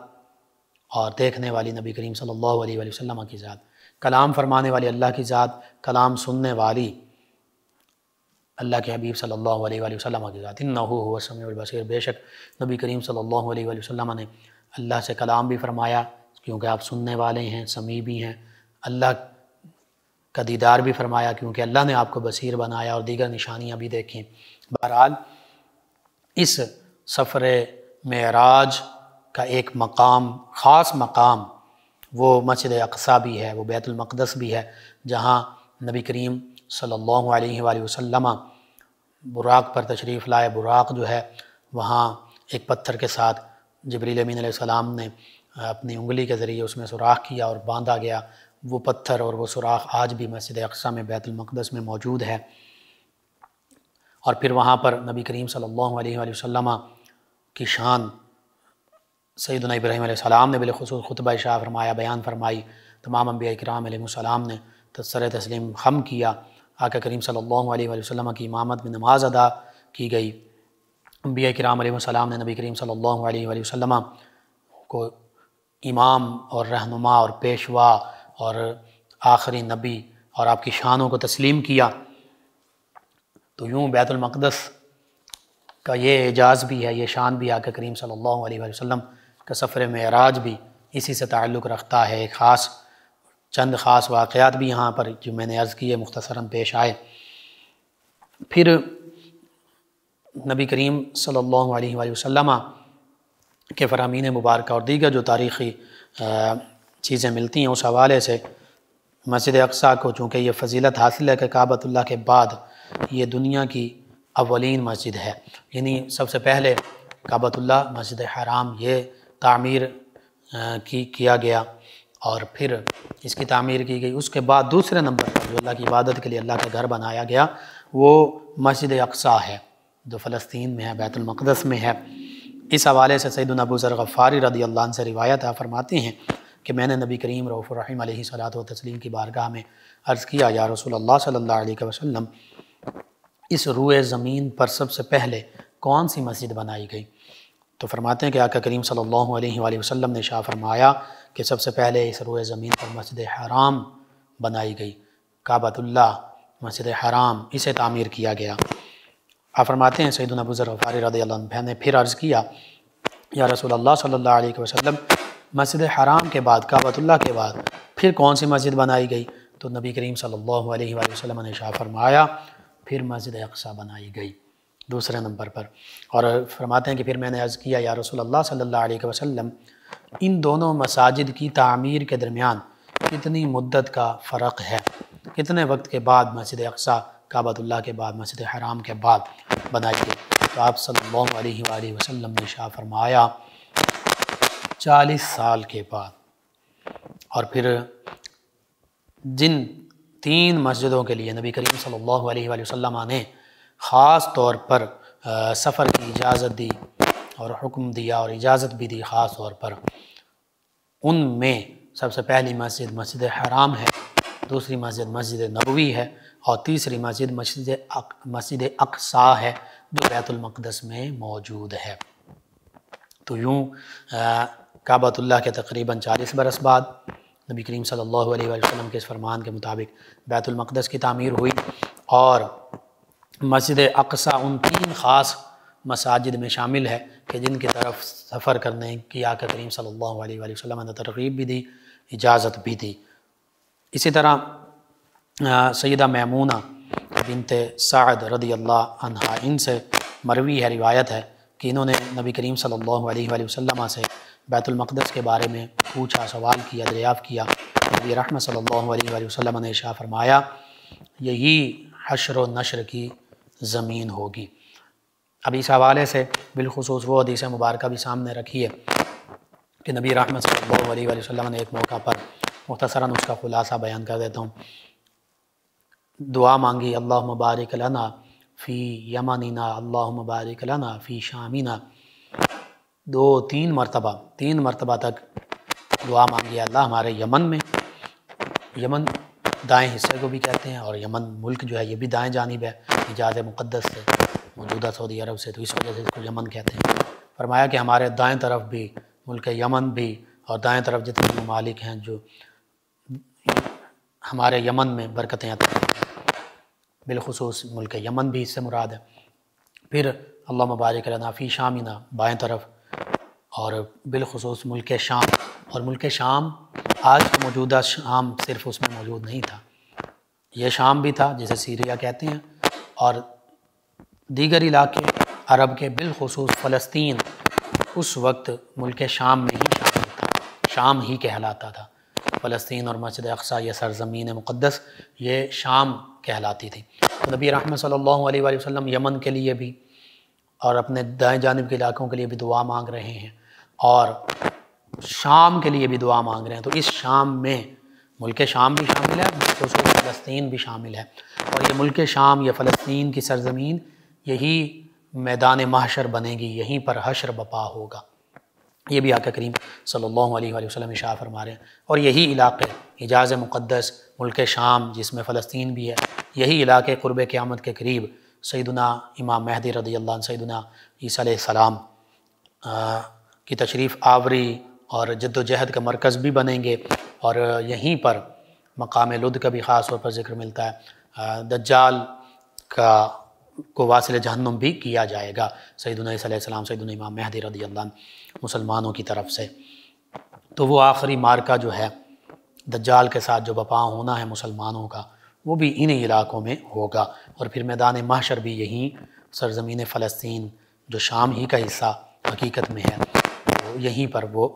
اور دیکھنے والی نبی کریم صلی اللہ علیہ وآلہ وسلم کی ذات، کلام فرمانے والی اللہ کی ذات، کلام سننے والی اللہ کے حبیب صلی اللہ علیہ وآلہ وسلم کی ذات۔ انہ هو السمیع البصیر، بے شک نبی کریم صلی اللہ علیہ وآلہ وسلم نے اللہ سے کلام بھی فرمایا، کیونکہ آپ سننے والے ہیں، سمیع بھی ہیں، اللہ کا دیدار بھی فرمایا کیونکہ اللہ نے آپ کو بصیر بنایا، اور دیگر نشانیاں بھی دیکھیں۔ بہرحال اس سفر معراج کا ایک مقام، خاص مقام، وہ مسجد اقصی بھی ہے، وہ بیت المقدس بھی ہے، جہاں نبی کریم صلی اللہ علیہ وآلہ وسلم براق پر تشریف لائے۔ براق جو ہے وہاں ایک پتھر کے ساتھ جبریل امین علیہ السلام نے اپنی انگلی کے ذریعے اس میں سوراخ کیا اور باندھا گیا، وہ پتھر اور وہ سوراخ آج بھی مسجد اقصی میں بیت المقدس میں موجود ہے۔ اور پھر وہاں پر نبی کریم صلی اللہ علیہ وآلہ وسلم کی شان سیدنا ابراہیم علیہ السلام نے بالخصوص خطبہ شاہ فرمایا، بیان فرمائی، تمام انبیاء کرام علیہ السلام نے تسر تسلیم خم کیا، آقا کریم صلی اللہ علیہ وآلہ وسلم کی امامت میں نماز ادا کی گئی۔ انبیاء کرام علیہ السلام نے نبی کریم صلی اللہ علیہ وآلہ وسلم کو امام اور رہنما اور پیشوا اور آخری نبی اور آپ کی شانوں کو تسلیم کیا۔ تو یوں بیت المقدس کا یہ اعجاز بھی ہے، یہ شان بھی آقا کریم صلی اللہ علیہ وآلہ وسلم کا سفر معراج بھی اسی سے تعلق رکھتا ہے۔ ایک چند خاص واقعات بھی یہاں پر جو میں نے عرض کیے مختصراً پیش آئے۔ پھر نبی کریم صلی اللہ علیہ وآلہ وسلم کے فرامین مبارکہ اور دیگر جو تاریخی چیزیں ملتی ہیں اس حوالے سے مسجد اقصی کو چونکہ یہ فضیلت حاصل ہے کہ کعبۃ اللہ کے بعد یہ دنیا کی اولین مسجد ہے، یعنی سب سے پہلے کعبۃ اللہ مسجد حرام یہ تعمیر کیا گیا اور پھر اس کی تعمیر کی گئی، اس کے بعد دوسرے نمبر پر جو اللہ کی عبادت کے لیے اللہ کا گھر بنایا گیا وہ مسجد اقصی ہے جو فلسطین میں ہے، بیت المقدس میں ہے۔ اس حوالے سے سیدنا ابو ذر غفاری رضی اللہ عنہ سے روایت ہے، فرماتے ہیں کہ میں نے نبی کریم رؤوف الرحیم علیہ الصلوۃ والتسلیم کی بارگاہ میں عرض کیا، یا رسول اللہ صلی اللہ علیہ وسلم اس روئے زمین پر سب سے پہلے کون سی مسجد بنائی گئی؟ تو فرماتے ہیں کہ آقا کریم صلی اللہ علیہ وآلہ وسلم نے ارشاد فرمایا کہ سب سے پہلے اس روئے زمین پر مسجد حرام بنائی گئی، کعبۃ اللہ مسجد حرام اسے تعمیر کیا گیا۔ آپ فرماتے ہیں سیدنا ابو ذر غفاری رضی اللہ عنہ نے پھر عرض کیا، یا رسول اللہ صلی اللہ علیہ وسلم مسجد حرام کے بعد، کعبۃ اللہ کے بعد پھر کون سی مسجد بنائی گئی؟ تو نبی کریم صلی اللہ علیہ وآلہ وسلم نے ارشاد فرمایا پھر مسجد اقصی بنائی گئی دوسرے نمبر پر۔ اور فرماتے ہیں کہ پھر میں نے عرض کیا، یا رسول اللہ صلی اللہ علیہ وسلم ان دونوں مساجد کی تعمیر کے درمیان کتنی مدت کا فرق ہے؟ کتنے وقت کے بعد مسجد اقصی کعبۃ اللہ کے بعد مسجد حرام کے بعد بنائی گئی؟ تو آپ صلی اللہ علیہ وآلہ وسلم نے ارشاد فرمایا 40 سال کے بعد۔ اور پھر جن 3 مسجدوں کے لیے نبی کریم صلی اللہ علیہ وآلہ وسلم نے خاص طور پر سفر کی اجازت دی اور حکم دیا اور اجازت بھی دی خاص طور پر، ان میں سب سے پہلی مسجد مسجد حرام ہے، دوسری مسجد مسجد نبوی ہے، اور تیسری مسجد مسجد اقصی ہے جو بیت المقدس میں موجود ہے۔ تو یوں کعبۃ اللہ کے تقریباً 40 برس بعد نبی کریم صلی اللہ علیہ وآلہ وسلم کے اس فرمان کے مطابق بیت المقدس کی تعمیر ہوئی، اور مسجد اقصی ان 3 خاص مساجد میں شامل ہے کہ جن کی طرف سفر کرنے کی آقا کریم صلی اللہ علیہ وآلہ وسلم نے ترغیب بھی دی، اجازت بھی دی۔ اسی طرح سیدہ میمونہ بنت سعد رضی اللہ عنہا، ان سے مروی ہے، روایت ہے کہ انہوں نے نبی کریم صلی اللہ علیہ وآلہ وسلم سے بیت المقدس کے بارے میں پوچھا، سوال کیا، دریافت کیا۔ نبی رحمت صلی اللہ علیہ وآلہ وسلم نے ارشاد فرمایا یہی حشر و نشر کی زمین ہوگی۔ اب اس حوالے سے بالخصوص وہ حدیث مبارکہ بھی سامنے رکھی ہے کہ نبی رحمت صلی اللہ علیہ وآلہ وسلم نے ایک موقع پر مختصراً اس کا خلاصہ بیان کر دیتا ہوں، دعا مانگی، اللہم بارک لنا فی یمننا، اللہم بارک لنا فی شامنا، 3 مرتبہ تک دعا مانگی، اللہ ہمارے یمن میں، یمن دائیں حصے کو بھی کہتے ہیں اور یمن ملک جو ہے یہ بھی دائیں جانب ہے حجاز مقدس سے، موجودہ سعودی عرب سے، تو اس وجہ سے اس کو یمن کہتے ہیں۔ فرمایا کہ ہمارے دائیں طرف بھی ملک یمن بھی، اور دائیں طرف جتنے ممالک ہیں جو ہمارے یمن میں برکتیں عطا کرتے ہیں، بالخصوص ملک یمن بھی اس سے مراد ہے۔ پھر اللہم بارک لنا فی شامنا بائیں طرف، اور بالخصوص ملک شام، اور ملک شام آج موجودہ شام صرف اس میں موجود نہیں تھا، یہ شام بھی تھا جسے سیریا کہتے ہیں، اور دیگر علاقے عرب کے بالخصوص فلسطین اس وقت ملک شام میں ہی شامل تھا، شام ہی کہلاتا تھا۔ فلسطین اور مسجد اقصی یہ سرزمین مقدس یہ شام کہلاتی تھی۔ تو نبی رحمت صلی اللہ علیہ وآلہ وسلم یمن کے لیے بھی اور اپنے دائیں جانب کے علاقوں کے لیے بھی دعا مانگ رہے ہیں، اور شام کے لیے بھی دعا مانگ رہے ہیں۔ تو اس شام میں ملک شام بھی شامل ہے، خصوصاً فلسطین بھی شامل ہے، اور یہ ملک شام یا فلسطین کی سرزمین یہی میدان محشر بنے گی، یہیں پر حشر بپا ہوگا، یہ بھی آقا کریم صلی اللہ علیہ وآلہ وسلم ارشاد فرما رہے ہیں۔ اور یہی علاقے حجاز مقدس، ملک شام جس میں فلسطین بھی ہے، یہی علاقے قرب قیامت کے قریب سیدنا امام مہدی رضی اللہ عنہ، سیدنا عیسیٰ علیہ السلام کی تشریف آوری اور جد و جہد کا مرکز بھی بنیں گے، اور یہیں پر مقام لد کا بھی خاص طور پر ذکر ملتا ہے، دجال کو واصل جہنم بھی کیا جائے گا سیدنا عیسیٰ علیہ السلام، سیدنا امام مہدی رضی اللہ عنہ مسلمانوں کی طرف سے۔ تو وہ آخری مارکہ جو ہے دجال کے ساتھ جو بپا ہونا ہے مسلمانوں کا، وہ بھی انہی علاقوں میں ہوگا، اور پھر میدان محشر بھی یہیں سرزمین فلسطین جو شام ہی کا حصہ حقیقت میں ہے، یہیں پر وہ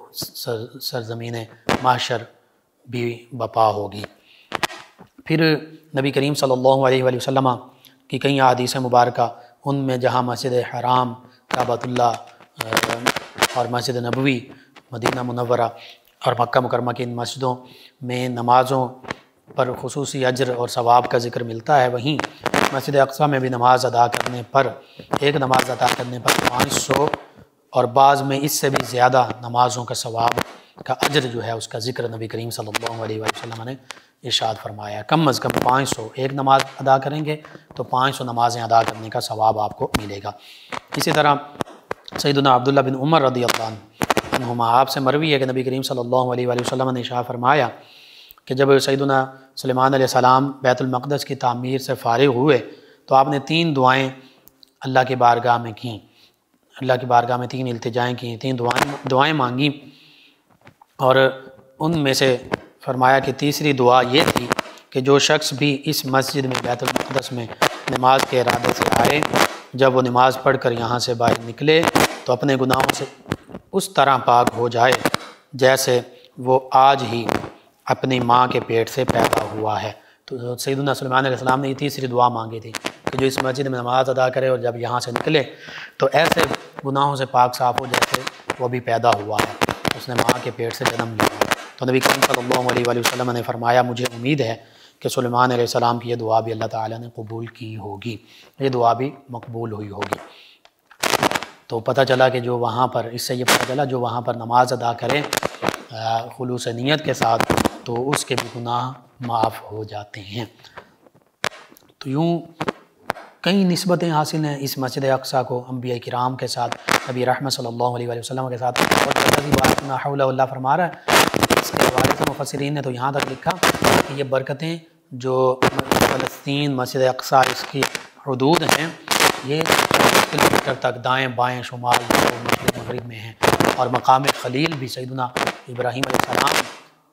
سرزمین محشر بھی بپا ہوگی۔ پھر نبی کریم صلی اللہ علیہ وآلہ وسلم کی کئی احادیث مبارکہ، ان میں جہاں مسجد حرام، کعبۃ اللہ اور مسجد نبوی، مدینہ منورہ اور مکہ مکرمہ کی ان مسجدوں میں نمازوں پر خصوصی اجر اور ثواب کا ذکر ملتا ہے، وہیں مسجد اقصی میں بھی نماز ادا کرنے پر، ایک نماز ادا کرنے پر 500 اور بعض میں اس سے بھی زیادہ نمازوں کا ثواب کا اجر جو ہے اس کا ذکر نبی کریم صلی اللہ علیہ وآلہ وسلم نے ارشاد فرمایا۔ کم از کم 500 ایک نماز ادا کریں گے تو 500 نمازیں ادا کرنے کا ثواب آپ کو ملے گا۔ اسی طرح سیدنا عبداللہ بن عمر رضی اللہ عنہما، آپ سے مروی ہے کہ نبی کریم صلی اللہ علیہ وآلہ وسلم نے ارشاد فرمایا کہ جب سیدنا سلیمان علیہ السلام بیت المقدس کی تعمیر سے فارغ ہوئے تو آپ نے 3 دعائیں اللہ کی بارگاہ میں کیں، اللہ کی بارگاہ میں 3 التجائیں کیں، 3 دعائیں مانگیں، اور ان میں سے فرمایا کہ تیسری دعا یہ تھی کہ جو شخص بھی اس مسجد میں بیت المقدس میں نماز کے ارادے سے آئے، جب وہ نماز پڑھ کر یہاں سے باہر نکلے تو اپنے گناہوں سے اس طرح پاک ہو جائے جیسے وہ آج ہی اپنی ماں کے پیٹ سے پیدا ہوا ہے۔ تو سیدنا سلیمان علیہ السلام نے یہ تیسری دعا مانگی تھی کہ جو اس مسجد میں نماز ادا کرے اور جب یہاں سے نکلے تو ایسے گناہوں سے پاک صاف ہو جیسے وہ بھی پیدا ہوا ہے، اس نے ماں کے پیٹ سے جنم لیا۔ تو نبی کریم صلی اللہ علیہ وآلہ وسلم نے فرمایا مجھے امید ہے کہ سلیمان علیہ السلام کی یہ دعا بھی اللہ تعالیٰ نے قبول کی ہوگی، یہ دعا بھی مقبول ہوئی ہوگی۔ تو پتہ چلا کہ جو وہاں پر، اس سے یہ پتہ چلا جو وہاں پر نماز ادا کرے خلوص نیت کے ساتھ تو اس کے بھی گناہ معاف ہو جاتے ہیں۔ تو یوں کئی نسبتیں حاصل ہیں اس مسجد اقصیٰ کو انبیاء کرام کے ساتھ، نبی رحمت صلی اللہ علیہ وآلہ وسلم کے ساتھ، اور بات لا حول اللہ فرما رہا ہے۔ اس کے حوالے سے مفسرین نے تو یہاں تک لکھا کہ یہ برکتیں جو فلسطین مسجد اقصیٰ اس کی حدود ہیں یہ 40 کلومیٹر تک دائیں بائیں شمال مشرق مغرب میں ہیں، اور مقام خلیل بھی سیدنا ابراہیم علیہ السلام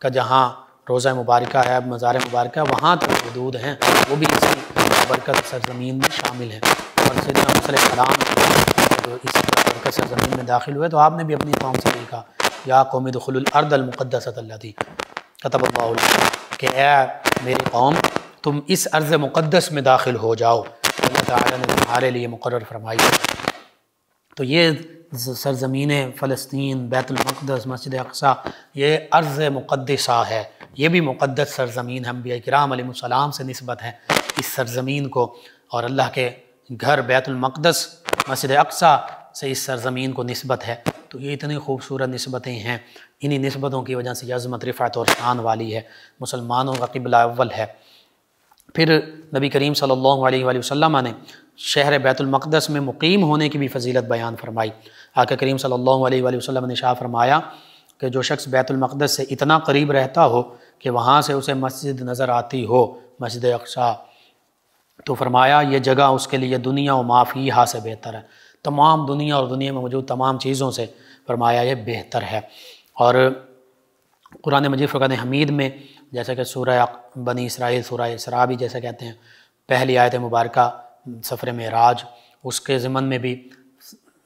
کا جہاں روضہ مبارکہ ہے، مزار مبارکہ، وہاں تک حدود ہیں، وہ بھی اسی برکت سرزمین میں شامل ہیں۔ اور سیدنا موسیٰ علیہ السلام جو اس برکت سرزمین میں داخل ہوئے تو آپ نے بھی اپنی قوم سے کہا یا قوم ادخلوا الارض المقدسۃ التی کتب اللہ لکم، کہ اے میری قوم تم اس ارض مقدس میں داخل ہو جاؤ، اللہ تعالیٰ نے تمہارے لیے مقرر فرمائی۔ تو یہ سرزمین فلسطین، بیت المقدس، مسجد اقصیٰ، یہ ارض مقدسہ ہے، یہ بھی مقدس سرزمین ہے، انبیاء کرام علیہ السلام سے نسبت ہے اس سرزمین کو، اور اللہ کے گھر بیت المقدس مسجد اقصیٰ سے اس سرزمین کو نسبت ہے۔ تو یہ اتنی خوبصورت نسبتیں ہیں، انہی نسبتوں کی وجہ سے یہ عظمت، رفعت اور شان والی ہے، مسلمانوں کا قبلہ اول ہے۔ پھر نبی کریم صلی اللہ علیہ وآلہ وسلم نے شہر بیت المقدس میں مقیم ہونے کی بھی فضیلت بیان فرمائی۔ آقا کریم صلی اللہ علیہ وآلہ وسلم نے ارشاد فرمایا کہ جو شخص بیت المقدس سے اتنا قریب رہتا ہو کہ وہاں سے اسے مسجد نظر آتی ہو، مسجد اقصیٰ، تو فرمایا یہ جگہ اس کے لیے دنیا و ما فیہا سے بہتر ہے، تمام دنیا اور دنیا میں موجود تمام چیزوں سے فرمایا یہ بہتر ہے۔ اور قرآن مجید فرقان حمید میں جیسا کہ سورہ بنی اسرائیل، سورہ اسراء بھی جیسے کہتے ہیں، پہلی آیت مبارکہ سفر معراج، اس کے ضمن میں بھی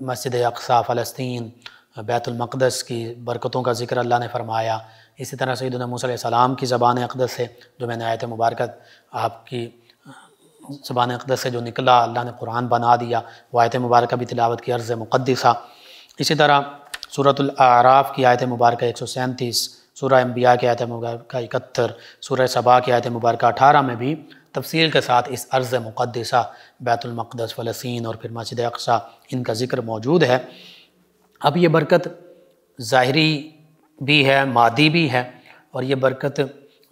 مسجد اقصیٰ، فلسطین، بیت المقدس کی برکتوں کا ذکر اللہ نے فرمایا۔ اسی طرح سیدنا موسیٰ علیہ السلام کی زبان اقدس سے جو میں نے آیت مبارکہ آپ کی زبان اقدس سے جو نکلا، اللہ نے قرآن بنا دیا، وہ آیت مبارکہ بھی تلاوت کی، ارض مقدسہ۔ اسی طرح سورۃ الاعراف کی آیت مبارکہ 137، سورہ انبیاء کی آیت مبارکہ 71، سورہ سبا کی آیت مبارکہ 18 میں بھی تفصیل کے ساتھ اس ارض مقدسہ بیت المقدس، فلسطین اور پھر مسجد اقصیٰ ان کا ذکر موجود ہے۔ اب یہ برکت ظاہری بھی ہے، مادی بھی ہے، اور یہ برکت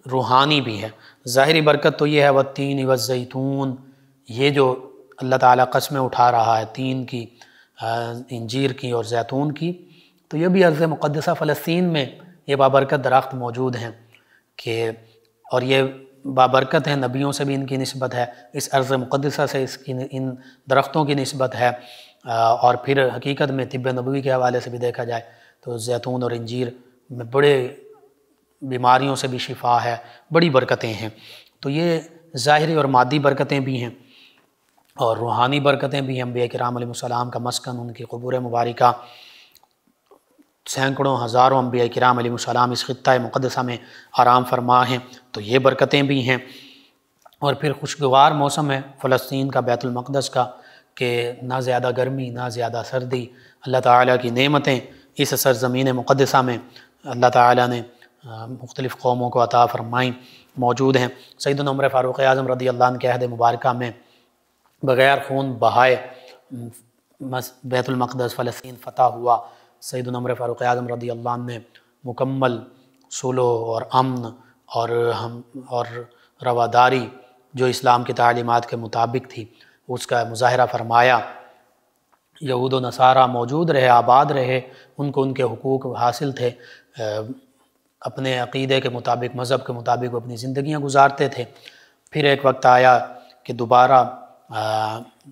روحانی بھی ہے۔ ظاہری برکت تو یہ ہے والتین والزیتون، یہ جو اللہ تعالیٰ قسمیں اٹھا رہا ہے تین کی، انجیر کی اور زیتون کی، تو یہ بھی ارض مقدسہ فلسطین میں یہ بابرکت درخت موجود ہیں کہ، اور یہ بابرکت ہیں، نبیوں سے بھی ان کی نسبت ہے، اس ارض مقدسہ سے ان درختوں کی نسبت ہے۔ اور پھر حقیقت میں طب نبوی کے حوالے سے بھی دیکھا جائے تو زیتون اور انجیر میں بڑے بیماریوں سے بھی شفا ہے، بڑی برکتیں ہیں۔ تو یہ ظاہری اور مادی برکتیں بھی ہیں اور روحانی برکتیں بھی ہیں۔ انبیاء کرام علیہ السلام کا مسکن، ان کی قبور مبارکہ، سینکڑوں ہزاروں انبیاء کرام علیہ السلام اس خطہ مقدسہ میں آرام فرما ہیں، تو یہ برکتیں بھی ہیں۔ اور پھر خوشگوار موسم ہے فلسطین کا، بیت المقدس کا، کہ نہ زیادہ گرمی نہ زیادہ سردی، اللہ تعالیٰ کی نعمتیں اس سرزمین مقدسہ میں اللہ تعالیٰ نے مختلف قوموں کو عطا فرمائیں موجود ہیں۔ سیدنا عمر فاروق اعظم رضی اللہ عنہ کے عہد مبارکہ میں بغیر خون بہائے بیت المقدس فلسطین فتح ہوا۔ سیدنا عمر فاروق اعظم رضی اللہ عنہ نے مکمل صلح اور امن اور رواداری جو اسلام کی تعلیمات کے مطابق تھی اس کا مظاہرہ فرمایا۔ یہود و نصارہ موجود رہے، آباد رہے، ان کو ان کے حقوق حاصل تھے، اپنے عقیدے کے مطابق، مذہب کے مطابق وہ اپنی زندگیاں گزارتے تھے۔ پھر ایک وقت آیا کہ دوبارہ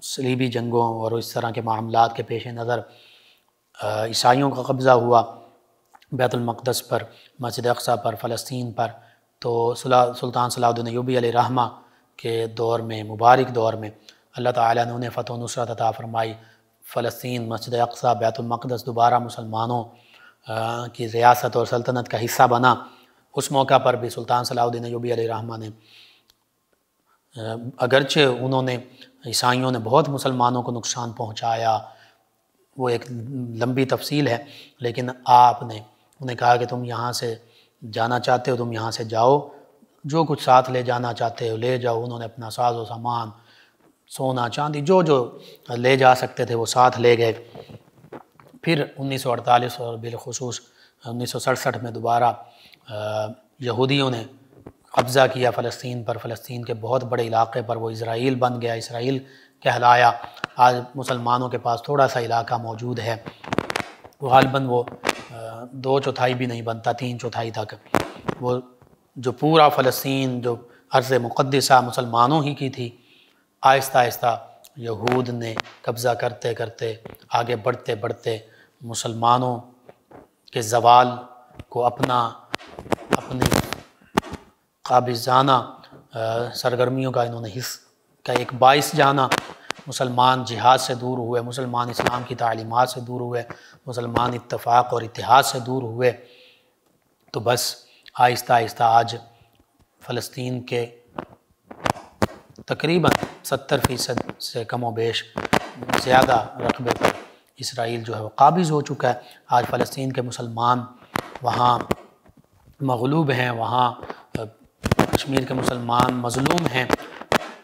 صلیبی جنگوں اور اس طرح کے معاملات کے پیش نظر عیسائیوں کا قبضہ ہوا بیت المقدس پر، مسجد اقصیٰ پر، فلسطین پر۔ تو سلطان صلاح الدین ایوبی علیہ رحمہ کے دور میں، مبارک دور میں، اللہ تعالیٰ نے انہیں فتح و نصرت عطا فرمائی۔ فلسطین، مسجد اقصیٰ، بیت المقدس دوبارہ مسلمانوں کی ریاست اور سلطنت کا حصہ بنا۔ اس موقع پر بھی سلطان صلاح الدین ایوبی علیہ رحمہ نے اگرچہ انہوں نے عیسائیوں نے بہت مسلمانوں کو نقصان پہنچایا، وہ ایک لمبی تفصیل ہے، لیکن آپ نے انہیں کہا کہ تم یہاں سے جانا چاہتے ہو تم یہاں سے جاؤ، جو کچھ ساتھ لے جانا چاہتے ہو لے جاؤ۔ انہوں نے اپنا ساز و سامان، سونا چاندی جو لے جا سکتے تھے وہ ساتھ لے گئے۔ پھر 1948 اور بالخصوص 1967 میں دوبارہ یہودیوں نے قبضہ کیا فلسطین پر، فلسطین کے بہت بڑے علاقے پر، وہ اسرائیل بن گیا، اسرائیل کہلایا۔ آج مسلمانوں کے پاس تھوڑا سا علاقہ موجود ہے، غالباً وہ 2/4 بھی نہیں بنتا، 3/4 تک۔ وہ جو پورا فلسطین جو ارض مقدسہ مسلمانوں ہی کی تھی، آہستہ آہستہ یہود نے قبضہ کرتے کرتے آگے بڑھتے بڑھتے مسلمانوں کے زوال کو اپنی قابضانہ سرگرمیوں کا انہوں نے کا ایک باعث جانا۔ مسلمان جہاد سے دور ہوئے، مسلمان اسلام کی تعلیمات سے دور ہوئے، مسلمان اتفاق اور اتحاد سے دور ہوئے، تو بس آہستہ آہستہ آج فلسطین کے تقریباً 70% سے کم و بیش زیادہ رقبے پر اسرائیل جو ہے وہ قابض ہو چکا ہے۔ آج فلسطین کے مسلمان وہاں مغلوب ہیں، وہاں کشمیر کے مسلمان مظلوم ہیں۔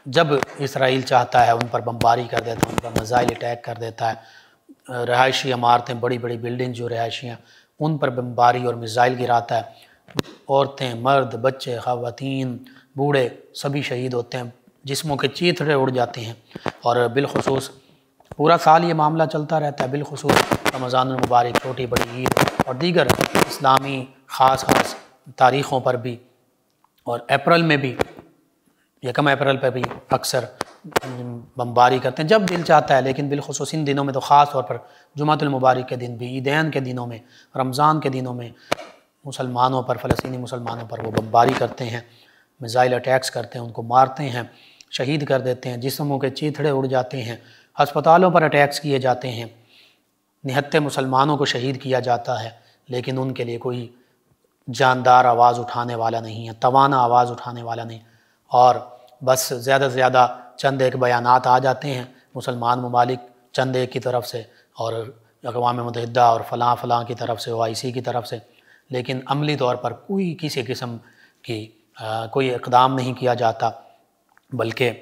جب اسرائیل چاہتا ہے ان پر بمباری کر دیتا ہے، ان پر میزائل اٹیک کر دیتا ہے، رہائشی عمارتیں، بڑی بڑی بلڈنگ جو رہائشی ہیں ان پر بمباری اور میزائل گراتا ہے، عورتیں، مرد، بچے، خواتین، بوڑھے سبھی شہید ہوتے ہیں، جسموں کے چیتھڑے اڑ جاتے ہیں۔ اور بالخصوص پورا سال یہ معاملہ چلتا رہتا ہے، بالخصوص رمضان المبارک، چھوٹی بڑی عید اور دیگر اسلامی خاص تاریخوں پر بھی، اور اپریل میں بھی، 1 اپریل پہ بھی اکثر بمباری کرتے ہیں جب دل چاہتا ہے، لیکن بالخصوص ان دنوں میں تو خاص طور پر جمعۃ المبارک کے دن بھی، عیدین کے دنوں میں، رمضان کے دنوں میں مسلمانوں پر، فلسطینی مسلمانوں پر وہ بمباری کرتے ہیں، میزائل اٹیکس کرتے ہیں، ان کو مارتے ہیں، شہید کر دیتے ہیں، جسموں کے چیتھڑے اڑ جاتے ہیں، ہسپتالوں پر اٹیکس کیے جاتے ہیں، نہتے مسلمانوں کو شہید کیا جاتا ہے، لیکن ان کے لیے کوئی جاندار آواز اٹھانے والا نہیں ہے، توانا آواز اٹھانے والا نہیں، اور بس زیادہ سے زیادہ چند ایک بیانات آ جاتے ہیں مسلمان ممالک چند ایک کی طرف سے اور اقوام متحدہ اور فلاں فلاں کی طرف سے، OIC کی طرف سے، لیکن عملی طور پر کوئی کسی قسم کی کوئی اقدام نہیں کیا جاتا، بلکہ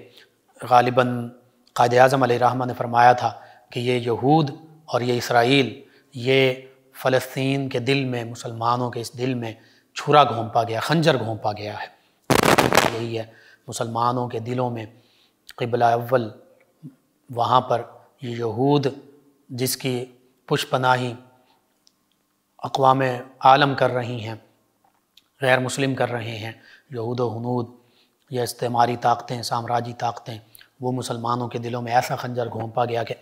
غالباً قائد اعظم علیہ الرحمہ نے فرمایا تھا کہ یہ یہود اور یہ اسرائیل، یہ فلسطین کے دل میں، مسلمانوں کے اس دل میں چھرا گھونپا گیا، خنجر گھونپا گیا ہے۔ یہی ہے مسلمانوں کے دلوں میں قبلہ اول، وہاں پر یہ یہود جس کی پش پناہی اقوام عالم کر رہی ہیں، غیر مسلم کر رہے ہیں، یہود و ہنود یا استعماری طاقتیں، سامراجی طاقتیں، وہ مسلمانوں کے دلوں میں ایسا خنجر گھونپا گیا کہ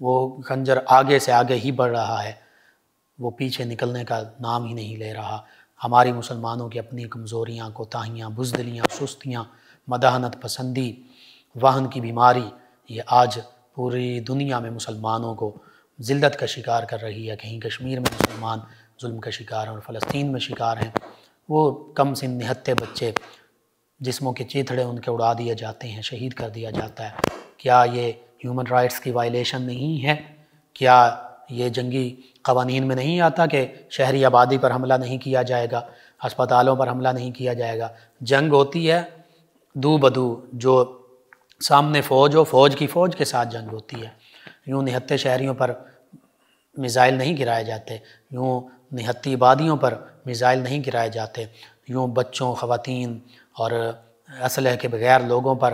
وہ خنجر آگے سے آگے ہی بڑھ رہا ہے، وہ پیچھے نکلنے کا نام ہی نہیں لے رہا۔ ہماری مسلمانوں کی اپنی کمزوریاں، کوتاہیاں، بزدلیاں، سستیاں، مداحنت پسندی، وہن کی بیماری، یہ آج پوری دنیا میں مسلمانوں کو ذلت کا شکار کر رہی ہے۔ کہیں کشمیر میں مسلمان ظلم کا شکار ہیں اور فلسطین میں شکار ہیں، وہ کم سن نہتے بچے، جسموں کے چیتھڑے ان کے اڑا دیے جاتے ہیں، شہید کر دیا جاتا ہے۔ کیا یہ ہیومن رائٹس کی وائلیشن نہیں ہے؟ کیا یہ جنگی قوانین میں نہیں آتا کہ شہری آبادی پر حملہ نہیں کیا جائے گا، ہسپتالوں پر حملہ نہیں کیا جائے گا؟ جنگ ہوتی ہے دو بدو، جو سامنے فوج ہو، فوج کی فوج کے ساتھ جنگ ہوتی ہے۔ یوں نہتے شہریوں پر میزائل نہیں گرائے جاتے، یوں نہتی آبادیوں پر میزائل نہیں گرائے جاتے، یوں بچوں، خواتین اور اسلحے کے بغیر لوگوں پر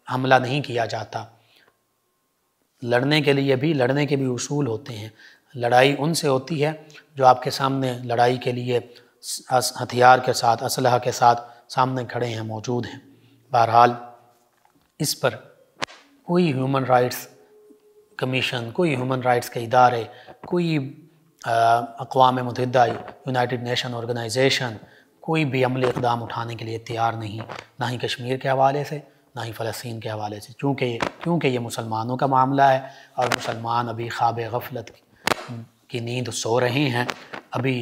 حملہ نہیں کیا جاتا۔ لڑنے کے بھی اصول ہوتے ہیں۔ لڑائی ان سے ہوتی ہے جو آپ کے سامنے لڑائی کے لیے ہتھیار کے ساتھ، اسلحہ کے ساتھ سامنے کھڑے ہیں، موجود ہیں۔ بہرحال اس پر کوئی ہیومن رائٹس کمیشن، کوئی ہیومن رائٹس کے ادارے، کوئی اقوام متحدہ، یونائٹڈ نیشن آرگنائزیشن کوئی بھی عملی اقدام اٹھانے کے لیے تیار نہیں، نہ ہی کشمیر کے حوالے سے، نہ ہی فلسطین کے حوالے سے، کیونکہ یہ مسلمانوں کا معاملہ ہے اور مسلمان ابھی خواب غفلت کی نیند سو رہے ہیں، ابھی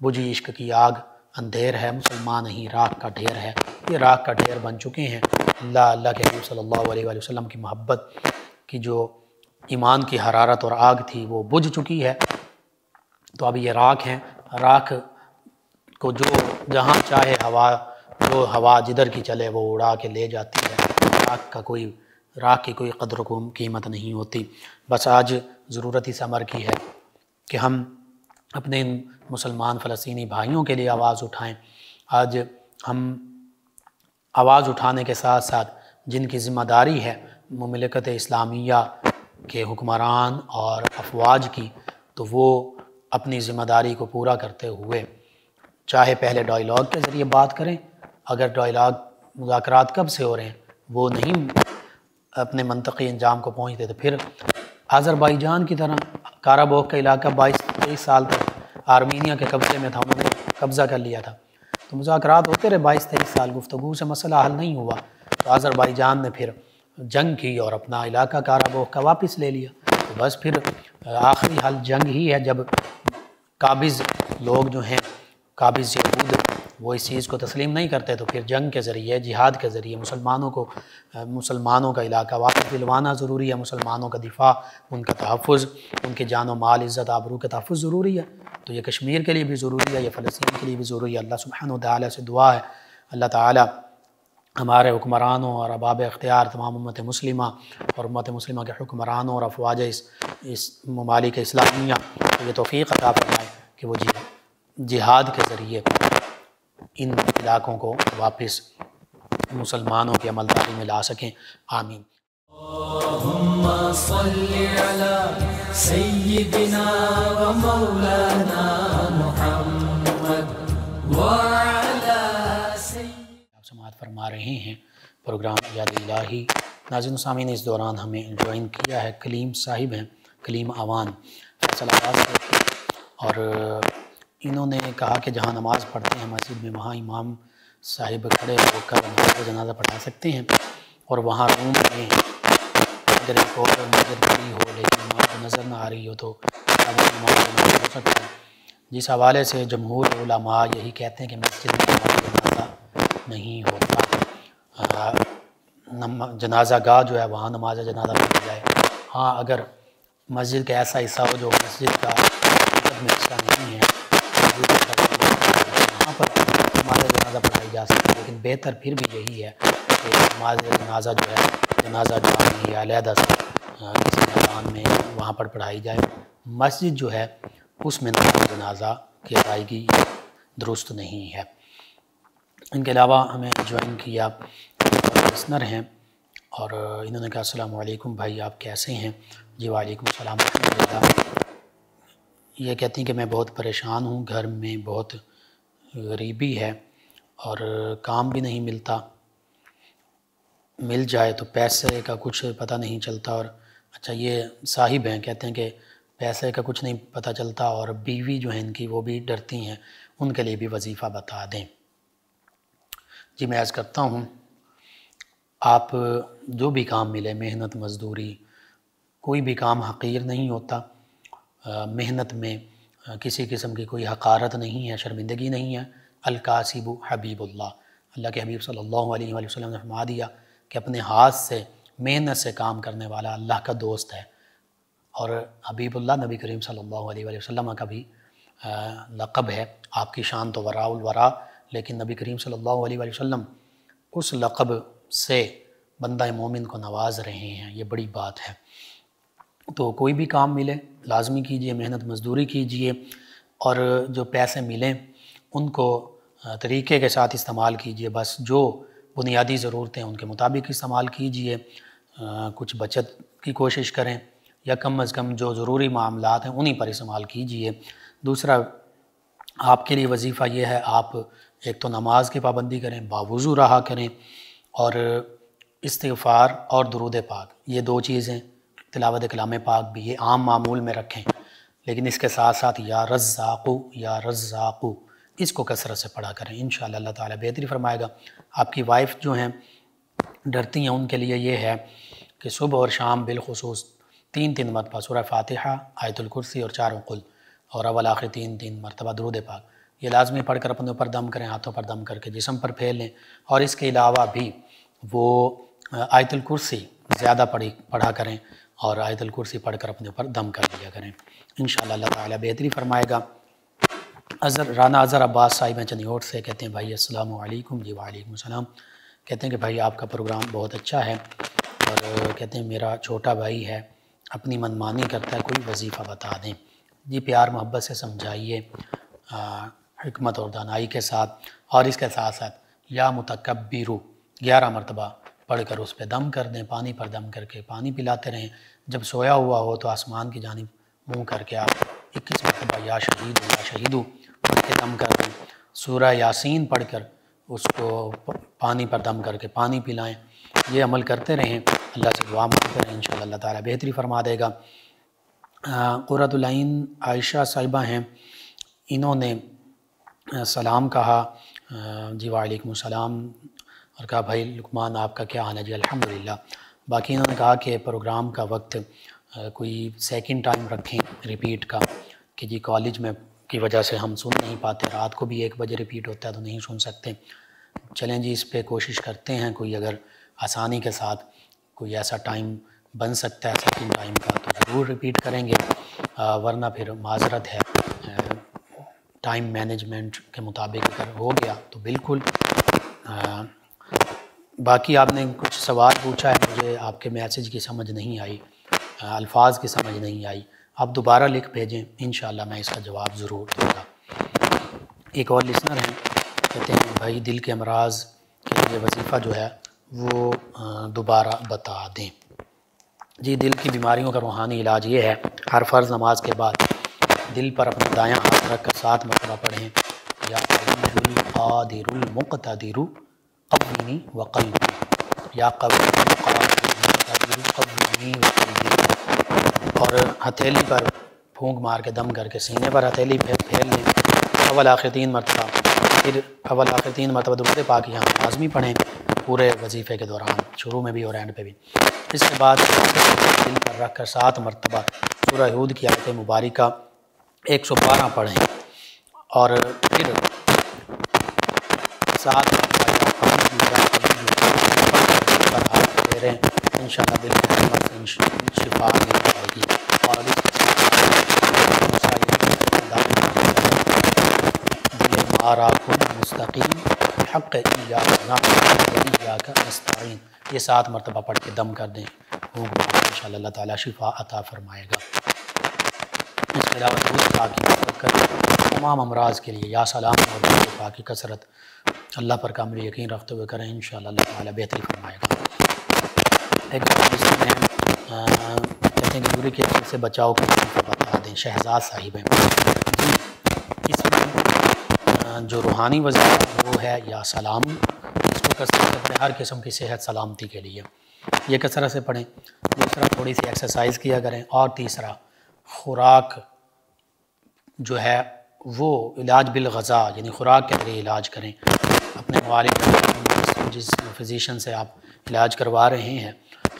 بجھی عشق کی آگ اندھیر ہے، مسلمان ہی راکھ کا ڈھیر ہے، یہ راکھ کا ڈھیر بن چکے ہیں۔ اللہ کے حبیب صلی اللہ علیہ وآلہ وسلم کی محبت کی جو ایمان کی حرارت اور آگ تھی وہ بجھ چکی ہے، تو اب یہ راکھ ہیں، راکھ کو جو جہاں چاہے جو ہوا جدھر کی چلے وہ اڑا کے لے جاتی ہے، راکھ کی کوئی قدر و قیمت نہیں ہوتی۔ بس آج ضرورت اس امر کی ہے کہ ہم اپنے ان مسلمان فلسطینی بھائیوں کے لیے آواز اٹھائیں۔ آج ہم آواز اٹھانے کے ساتھ ساتھ جن کی ذمہ داری ہے مملکت اسلامیہ کے حکمران اور افواج کی، تو وہ اپنی ذمہ داری کو پورا کرتے ہوئے چاہے پہلے ڈائیلاگ کے ذریعے بات کریں، اگر ڈائیلاگ مذاکرات کب سے ہو رہے ہیں وہ نہیں اپنے منطقی انجام کو پہنچتے، تو پھر آذربائیجان کی طرح کاراباخ کا علاقہ 22-23 سال تک آرمینیا کے قبضے میں تھا، انہوں نے قبضہ کر لیا تھا، تو مذاکرات ہوتے رہے 22-23 سال، گفتگو سے مسئلہ حل نہیں ہوا، تو آذربائیجان نے پھر جنگ کی اور اپنا علاقہ کاراباخ کا واپس لے لیا۔ تو بس پھر آخری حل جنگ ہی ہے، جب قابض لوگ جو ہیں، قابض یہود، وہ اس چیز کو تسلیم نہیں کرتے، تو پھر جنگ کے ذریعے، جہاد کے ذریعے مسلمانوں کا علاقہ واپس دلوانا ضروری ہے، مسلمانوں کا دفاع، ان کا تحفظ، ان کے جان و مال، عزت آبرو کا تحفظ ضروری ہے۔ تو یہ کشمیر کے لیے بھی ضروری ہے، یہ فلسطین کے لیے بھی ضروری ہے۔ اللہ سبحانہ وتعالیٰ سے دعا ہے اللہ تعالیٰ ہمارے حکمرانوں اور ارباب اختیار تمام امت مسلمہ اور امت مسلمہ کے حکمرانوں اور افواج اس ممالک اسلامیہ کو یہ توفیق عطا فرمائے کہ وہ جہاد کے ذریعے ان علاقوں کو واپس مسلمانوں کی عملداری میں لا سکیں۔ آمین۔ اللہم صلی علی سیدنا و مولانا محمد وعلی آپ سماعت فرما رہے ہیں پروگرام یاد الہی۔ ناظرین و سامعین، اس دوران ہمیں جوائن کیا ہے کلیم صاحب ہیں، کلیم عوان فیصل آباد سے، اور انہوں نے کہا کہ جہاں نماز پڑھتے ہیں مسجد میں، وہاں امام صاحب کھڑے ہو کر نماز جنازہ پڑھا سکتے ہیں، اور وہاں روم میں اگر ایک اور نظر کھڑی ہو لیکن امام کو نظر نہ آ رہی ہو تو نماز جنازہ ہو سکتا ہے۔ جس حوالے سے جمہور علماء یہی کہتے ہیں کہ مسجد میں نماز جنازہ نہیں ہوتا، جنازہ گاہ جو ہے وہاں نماز جنازہ پڑھی جائے۔ ہاں، اگر مسجد کا ایسا حصہ ہو جو مسجد کا میں حصہ نہیں ہے، وہاں پر نماز جنازہ پڑھائی جا سکتی ہے، لیکن بہتر پھر بھی یہی ہے کہ نماز جنازہ جو ہے جنازہ جہاں میں یا علیحدہ سے کسی میدان میں وہاں پر پڑھائی جائے۔ مسجد جو ہے اس میں نماز جنازہ کی ادائیگی درست نہیں ہے۔ ان کے علاوہ ہمیں جوائن کیا لسنر ہیں، اور انہوں نے کہا السلام علیکم بھائی، آپ کیسے ہیں؟ جی وعلیکم السلام ورحمۃ اللہ۔ یہ کہتی ہیں کہ میں بہت پریشان ہوں، گھر میں بہت غریبی ہے اور کام بھی نہیں ملتا، مل جائے تو پیسے کا کچھ پتہ نہیں چلتا، اور اچھا یہ صاحب ہیں، کہتے ہیں کہ پیسے کا کچھ نہیں پتہ چلتا، اور بیوی جو ہیں ان کی وہ بھی ڈرتی ہیں، ان کے لیے بھی وظیفہ بتا دیں۔ جی میں عرض کرتا ہوں، آپ جو بھی کام ملے، محنت مزدوری، کوئی بھی کام حقیر نہیں ہوتا، محنت میں کسی قسم کی کوئی حقارت نہیں ہے، شرمندگی نہیں ہے۔ الکاسب حبیب اللہ، اللہ کے حبیب صلی اللہ علیہ وآلہ وسلم نے فرما دیا کہ اپنے ہاتھ سے محنت سے کام کرنے والا اللہ کا دوست ہے، اور حبیب اللہ نبی کریم صلی اللہ علیہ وآلہ وسلم کا بھی لقب ہے۔ آپ کی شان تو وراء الورا، لیکن نبی کریم صلی اللہ علیہ وآلہ وسلم اس لقب سے بندہ مومن کو نواز رہے ہیں، یہ بڑی بات ہے۔ تو کوئی بھی کام ملے لازمی کیجئے، محنت مزدوری کیجئے، اور جو پیسے ملیں ان کو طریقے کے ساتھ استعمال کیجئے، بس جو بنیادی ضرورتیں ان کے مطابق استعمال کیجئے، کچھ بچت کی کوشش کریں، یا کم از کم جو ضروری معاملات ہیں انہی پر استعمال کیجئے۔ دوسرا آپ کے لیے وظیفہ یہ ہے، آپ ایک تو نماز کی پابندی کریں، باوضو رہا کریں، اور استغفار اور درود پاک، یہ دو چیزیں، تلاوت کلام پاک بھی، یہ عام معمول میں رکھیں، لیکن اس کے ساتھ ساتھ یا رزاقو یا رزاقو اس کو کثرت سے پڑھا کریں، انشاءاللہ اللہ تعالیٰ بہتری فرمائے گا۔ آپ کی وائف جو ہیں ڈرتی ہیں، ان کے لیے یہ ہے کہ صبح اور شام بالخصوص 3 مرتبہ سورہ فاتحہ، آیت الکرسی اور 4 قل، اور اول آخر 3 مرتبہ درود پاک، یہ لازمی پڑھ کر اپنے اوپر دم کریں، ہاتھوں پر دم کر کے جسم پر پھیر لیں، اور اس کے علاوہ بھی وہ آیت الکرسی زیادہ پڑھا کریں اور آیت الکرسی پڑھ کر اپنے اوپر دم کر لیا کریں، انشاءاللہ اللہ تعالیٰ بہتری فرمائے گا۔ رانا اظہر عباس صاحب ہیں چنیوٹ سے، کہتے ہیں بھائی السلام علیکم۔ جی وعلیکم السلام۔ کہتے ہیں کہ بھائی آپ کا پروگرام بہت اچھا ہے، اور کہتے ہیں میرا چھوٹا بھائی ہے، اپنی منمانی کرتا ہے، کوئی وظیفہ بتا دیں۔ جی پیار محبت سے سمجھائیے، حکمت اور دانائی کے ساتھ، اور اس کے ساتھ ساتھ یا متکبرو 11 مرتبہ پڑھ کر اس پہ دم کر دیں، پانی پر دم کر کے پانی پلاتے رہیں۔ جب سویا ہوا ہو تو آسمان کی جانب منہ کر کے آپ 21 مرتبہ یا شہیدو پڑھ کے دم کر دیں۔ سورہ یاسین پڑھ کر اس کو پانی پر دم کر کے پانی پلائیں۔ یہ عمل کرتے رہیں، اللہ سے دعا مانگتے رہیں، انشاءاللہ اللہ تعالیٰ بہتری فرما دے گا۔ قرۃ العین عائشہ صاحبہ ہیں، انہوں نے سلام کہا۔ جی وعلیکم السلام، اور کہا بھائی لقمان آپ کا کیا حال ہے؟ جی الحمدللہ۔ باقی انہوں نے کہا کہ پروگرام کا وقت کوئی سیکنڈ ٹائم رکھیں ریپیٹ کا، کہ جی کالج میں کی وجہ سے ہم سن نہیں پاتے، رات کو بھی 1 بجے ریپیٹ ہوتا ہے تو نہیں سن سکتے۔ چلیں جی اس پہ کوشش کرتے ہیں، کوئی اگر آسانی کے ساتھ کوئی ایسا ٹائم بن سکتا ہے سیکنڈ ٹائم کا تو ضرور ریپیٹ کریں گے، ورنہ پھر معذرت ہے، ٹائم مینجمنٹ کے مطابق اگر ہو گیا تو بالکل۔ باقی آپ نے کچھ سوال پوچھا ہے، مجھے آپ کے میسیج کی سمجھ نہیں آئی، الفاظ کی سمجھ نہیں آئی، آپ دوبارہ لکھ بھیجیں، انشاءاللہ میں اس کا جواب ضرور دوں گا۔ ایک اور لسنر ہیں، کہتے ہیں بھائی دل کے امراض کے لیے وظیفہ جو ہے وہ دوبارہ بتا دیں۔ جی دل کی بیماریوں کا روحانی علاج یہ ہے، ہر فرض نماز کے بعد دل پر اپنا دایاں ہاتھ رکھ کر 7 مرتبہ پڑھیں، یا قوی القادر المقتدر قوینی وقلبی، یا قوی القادر المقتدر قوینی وقلبی، اور ہتھیلی پر پھونک مار کے دم کر کے سینے پر ہتھیلی پھیر لیں، اول آخر 3 مرتبہ، پھر اول آخر 3 مرتبہ درود پاک یہاں لازمی پڑھیں پورے وظیفے کے دوران، شروع میں بھی اور اینڈ پہ بھی۔ اس کے بعد دل پر رکھ کر 7 مرتبہ سورہ ہود کی آیت مبارکہ 112 پڑھیں، اور پھر 7 پر ہاتھ پھیریں، انشاءاللہ دل کی بیماری سے شفا مل جائے گی۔ اور اس کے آراکم مستقیم حق ایاک نعبد و ایاک نستعین، یہ 7 مرتبہ پڑھ کے دم کر دیں، انشاءاللہ اللہ تعالیٰ شفا عطا فرمائے گا۔ اس کے علاوہ درود پاک کی کثرت کریں، تمام امراض کے لیے یا سلام اور درود پاک کی کثرت اللہ پر کامل یقین رکھتے ہوئے کریں، انشاءاللہ اللہ تعالیٰ بہتری فرمائے گا۔ ایک مسلم ہیں، کہتے ہیں کہ یورک ایسڈ سے بچاؤ کے طریقے بتا دیں، شہزاد صاحب ہیں۔ جی اس میں جو روحانی وظیفہ وہ ہے یا سلام، اس کو کثرت کرتے ہیں ہر قسم کی صحت سلامتی کے لیے، یہ کثرت سے پڑھیں۔ دوسرا تھوڑی سی ایکسرسائز کیا کریں، اور تیسرا خوراک جو ہے وہ علاج بالغذا، یعنی خوراک کے ذریعے علاج کریں۔ اپنے والد جس فزیشین سے آپ علاج کروا رہے ہیں،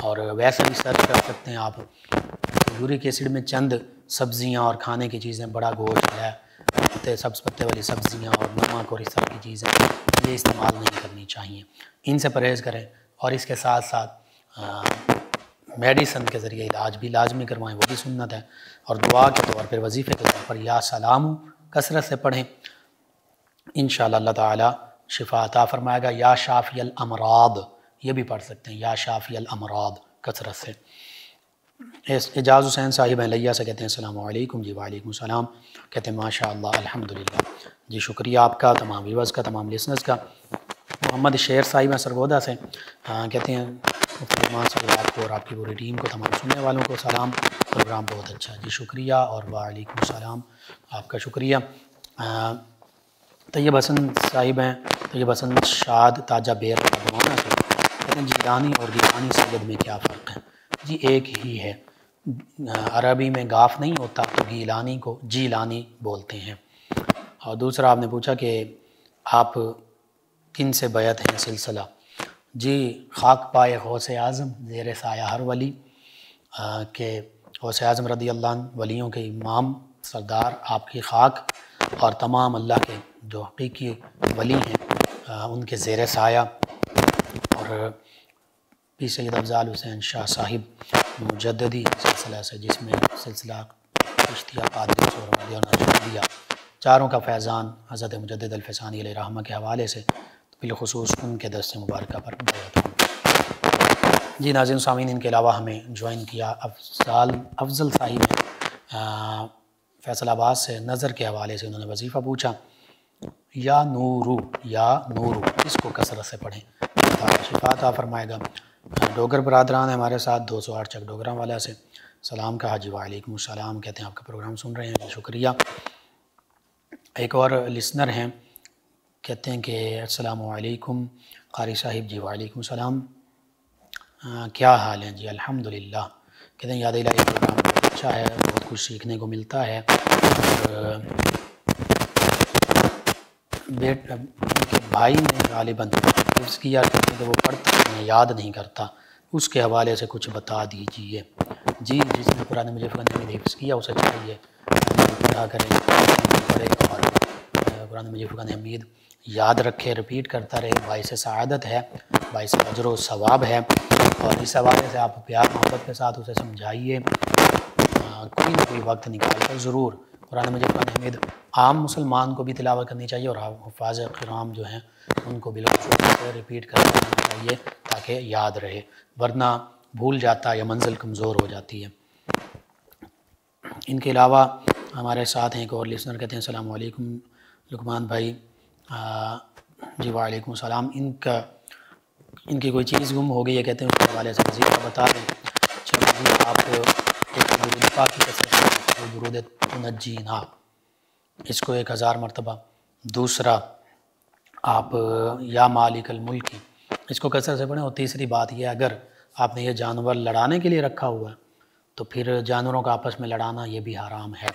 اور ویسے بھی سرچ کر سکتے ہیں آپ، یورک ایسڈ میں چند سبزیاں اور کھانے کی چیزیں، بڑا گوشت ہے، سبز پتے والی سبزیاں اور نمک اور اس طرح کی چیزیں یہ استعمال نہیں کرنی چاہیے، ان سے پرہیز کریں۔ اور اس کے ساتھ ساتھ میڈیسن کے ذریعے علاج بھی لازمی کروائیں، وہ بھی سنت ہے۔ اور دعا کے طور پر، وظیفے کے طور پر یا سلام کثرت سے پڑھیں، انشاءاللہ اللہ تعالیٰ شفا عطا فرمائے گا۔ یا شافی الامراض یہ بھی پڑھ سکتے ہیں، یا شافی الامراض کثرت سے۔ اعجاز حسین صاحب ہیں لیا سے، کہتے ہیں السلام علیکم۔ جی وعلیکم السلام، کہتے ہیں ماشاءاللہ الحمدللہ۔ جی شکریہ آپ کا، تمام ویورز کا، تمام لسنرز کا۔ محمد شیر صاحب ہیں سرگودا سے، کہتے ہیں مسلمان صاحب آپ کو اور آپ کی پوری ٹیم کو، تمام سننے والوں کو سلام، پروگرام بہت اچھا ہے۔ جی شکریہ، اور وعلیکم السلام، آپ کا شکریہ۔ طیب حسن صاحب ہیں، طیب حسن شاد تاجہ بیر بنوانا سے، کہتے ہیں جیلانی اور گیلانی سید میں کیا فرق ہے؟ جی ایک ہی ہے، عربی میں گاف نہیں ہوتا تو گیلانی کو جیلانی بولتے ہیں۔ اور دوسرا آپ نے پوچھا کہ آپ کن سے بیعت ہیں سلسلہ؟ جی خاک پائے غوث اعظم زیر سایہ ہر ولی، کہ غوث اعظم رضی اللہ عنہ ولیوں کے امام سردار آپ کی خاک، اور تمام اللہ کے جو حقیقی ولی ہیں ان کے زیر سایہ، اور اور پیر سید افضال حسین شاہ صاحب مجددی سلسلہ سے، جس میں سلسلہ چشتیہ قادری سہروردیہ اور نقشبندیہ چاروں کا فیضان حضرت مجدد الفسانی علیہ رحمہ کے حوالے سے بالخصوص ان کے دست مبارکہ پر بیعت ہوں۔ جی ناظرین سامعین، ان کے علاوہ ہمیں جوائن کیا افضل صاحب ہیں فیصل آباد سے، نظر کے حوالے سے انہوں نے وظیفہ پوچھا، یا نورو اس کو کثرت سے پڑھیں، شفا عطا فرمائے گا۔ ڈوگر برادران ہیں ہمارے ساتھ 208 چک ڈوگراں والا سے، سلام کہا جی وعلیکم السلام، کہتے ہیں آپ کا پروگرام سن رہے ہیں، شکریہ۔ ایک اور لسنر ہیں، کہتے ہیں کہ السلام علیکم قاری صاحب، جی وعلیکم السلام، کیا حال ہیں؟ جی الحمدللہ، کہتے ہیں یاد الہی پروگرام بہت اچھا ہے، بہت کچھ سیکھنے کو ملتا ہے، اور بھائی نے غالباً حفظ کیا کہ وہ پڑھتا ہے یاد نہیں کرتا، اس کے حوالے سے کچھ بتا دیجئے۔ جی جس نے قرآن مجید فقہ حفظ کیا اسے چاہیے پڑھا کرے، پڑھے اور قرآن مجید فقہ حمید یاد رکھے، رپیٹ کرتا رہے، باعث سعادت ہے، باعث اجر و ثواب ہے، اور اس حوالے سے آپ پیار محبت کے ساتھ اسے سمجھائیے، کوئی نہ کوئی وقت نکال کر ضرور۔ قرآن مجید قرآن حمید عام مسلمان کو بھی تلاوت کرنی چاہیے، اور حفاظ کرام جو ہیں ان کو بالخصوص رپیٹ کرنا چاہیے تاکہ یاد رہے، ورنہ بھول جاتا ہے یا منزل کمزور ہو جاتی ہے۔ ان کے علاوہ ہمارے ساتھ ہیں ایک اور لسنر، کہتے ہیں السلام علیکم لقمان بھائی، جی وعلیکم السلام، ان کی کوئی چیز گم ہو گئی ہے، کہتے ہیں اس کے حوالے سے وظیفہ بتا دیں۔ چلو جی، آپ ایک وظیفہ کی کثرت درود تنجینا، اس کو 1000 مرتبہ، دوسرا آپ یا مالک الملک اس کو کثرت سے پڑھیں، اور تیسری بات یہ اگر آپ نے یہ جانور لڑانے کے لیے رکھا ہوا ہے تو پھر جانوروں کا آپس میں لڑانا یہ بھی حرام ہے،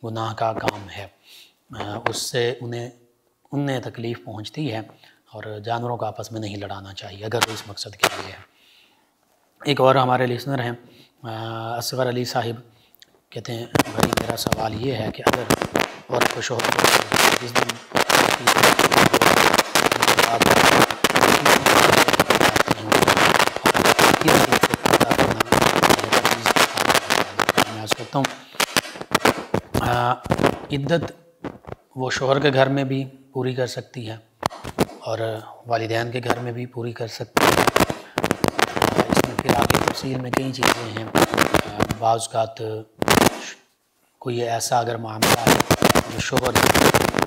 گناہ کا کام ہے، اس سے انہیں تکلیف پہنچتی ہے، اور جانوروں کا آپس میں نہیں لڑانا چاہیے اگر اس مقصد کے لیے ہے۔ ایک اور ہمارے لسنر ہیں اصغر علی صاحب، کہتے ہیں بھائی میرا سوال یہ ہے کہ اگر عورت کو شوہر جس دن میں عرض کرتا ہوں، عدت وہ شوہر کے گھر میں بھی پوری کر سکتی ہے اور والدین کے گھر میں بھی پوری کر سکتی ہے۔ اس میں پھر آگے تفصیل میں کئی چیزیں ہیں، بعض اوقات کوئی ایسا اگر معاملہ ہے جو شوہر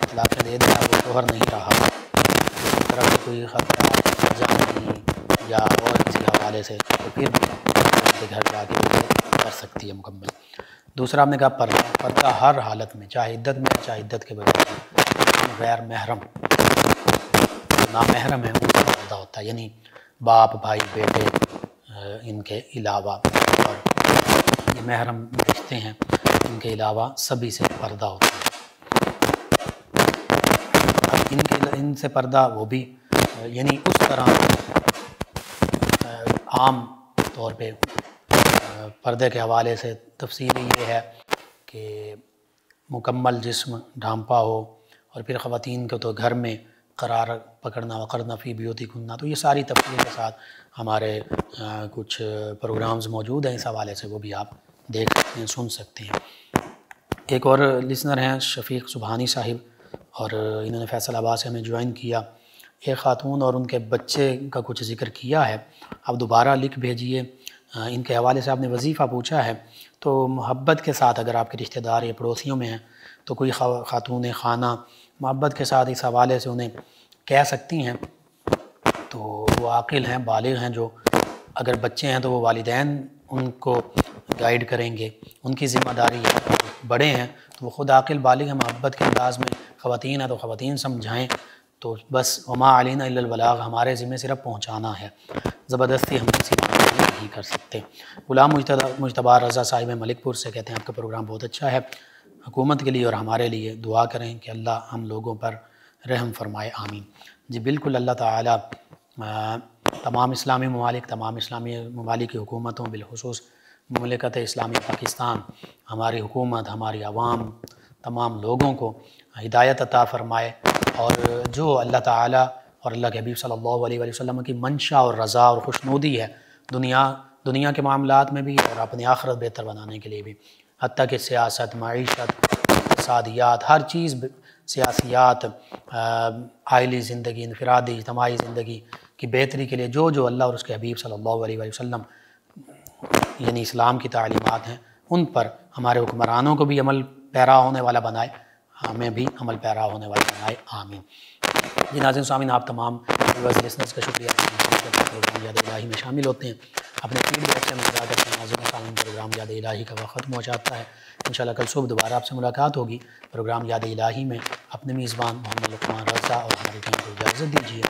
طلاق دے دیا، وہ شوہر نہیں رہا، اس طرح سے کوئی خطرہ جانی یا اور کسی حوالے سے، تو پھر ان کے گھر جا کے کر سکتی ہے مکمل۔ دوسرا آپ نے کہا پردہ ہر حالت میں، چاہے عدت میں چاہے عدت کے بغیر، غیر محرم نامحرم ہے ان کا پردہ ہوتا ہے، یعنی باپ بھائی بیٹے ان کے علاوہ، اور یہ محرم رشتے ہیں ان کے علاوہ سبھی سے پردہ ہوتا ہے۔ اب ان سے پردہ وہ بھی یعنی اس طرح عام طور پہ پردے کے حوالے سے تفصیل یہ ہے کہ مکمل جسم ڈھانپا ہو، اور پھر خواتین کو تو گھر میں قرار پکڑنا، وقرنا فی بیوتکن، تو یہ ساری تفصیل کے ساتھ ہمارے کچھ پروگرامز موجود ہیں، اس حوالے سے وہ بھی آپ دیکھ سکتے ہیں، سن سکتے ہیں۔ ایک اور لسنر ہیں شفیق سبحانی صاحب، اور انہوں نے فیصل آباد سے ہمیں جوائن کیا، ایک خاتون اور ان کے بچے کا کچھ ذکر کیا ہے، آپ دوبارہ لکھ بھیجیے۔ ان کے حوالے سے آپ نے وظیفہ پوچھا ہے، تو محبت کے ساتھ اگر آپ کے رشتہ دار یا پڑوسیوں میں ہیں تو کوئی خاتون خانہ محبت کے ساتھ اس حوالے سے انہیں کہہ سکتی ہیں، تو وہ عاقل ہیں، بالغ ہیں، جو اگر بچے ہیں تو وہ والدین ان کو گائیڈ کریں گے، ان کی ذمہ داری ہے، بڑے ہیں تو وہ خود عاقل بالغ ہیں، محبت کے انداز میں، خواتین ہیں تو خواتین سمجھائیں، تو بس وما علینا الا البلاغ، ہمارے ذمہ صرف پہنچانا ہے، زبردستی ہم کسی بات نہیں کر سکتے۔ غلام مجتبی رضا صاحب ملک پور سے کہتے ہیں آپ کا پروگرام بہت اچھا ہے، حکومت کے لیے اور ہمارے لیے دعا کریں کہ اللہ ہم لوگوں پر رحم فرمائے، آمین۔ جی بالکل، اللہ تعالیٰ تمام اسلامی ممالک کی حکومتوں، بالخصوص مملکت اسلامی پاکستان، ہماری حکومت، ہماری عوام، تمام لوگوں کو ہدایت عطا فرمائے، اور جو اللہ تعالیٰ اور اللہ کے حبیب صلی اللہ علیہ وسلم کی منشا اور رضا اور خوشنودی ہے دنیا کے معاملات میں بھی اور اپنی آخرت بہتر بنانے کے لیے بھی، حتیٰ کہ سیاست، معیشت، اقتصادیات، ہر چیز، سیاسیات، عائلی زندگی، انفرادی اجتماعی زندگی کی بہتری کے لیے جو اللہ اور اس کے حبیب صلی اللہ علیہ وسلم یعنی اسلام کی تعلیمات ہیں، ان پر ہمارے حکمرانوں کو بھی عمل پیرا ہونے والا بنائے، ہمیں بھی عمل پیرا ہونے والا بنائے، آمین۔ جی ناظرین سامعین، آپ تمام ویورز لسنرز کا شکریہ پروگرام یاد الہی میں شامل ہوتے ہیں، اپنے فیڈ بیک سے مدد کرتے ہیں۔ ناظرین سامعین، پروگرام یاد الہی کا وقت ختم ہو جاتا ہے، انشاءاللہ کل صبح دوبارہ آپ سے ملاقات ہوگی پروگرام یاد الہی میں۔ اپنے میزبان محمد لقمان رضا اور ہماری ٹیم کو اجازت دیجیے،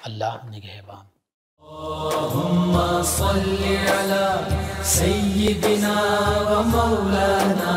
اللہ نگہبان۔ اللهم صل على سيدنا ومولانا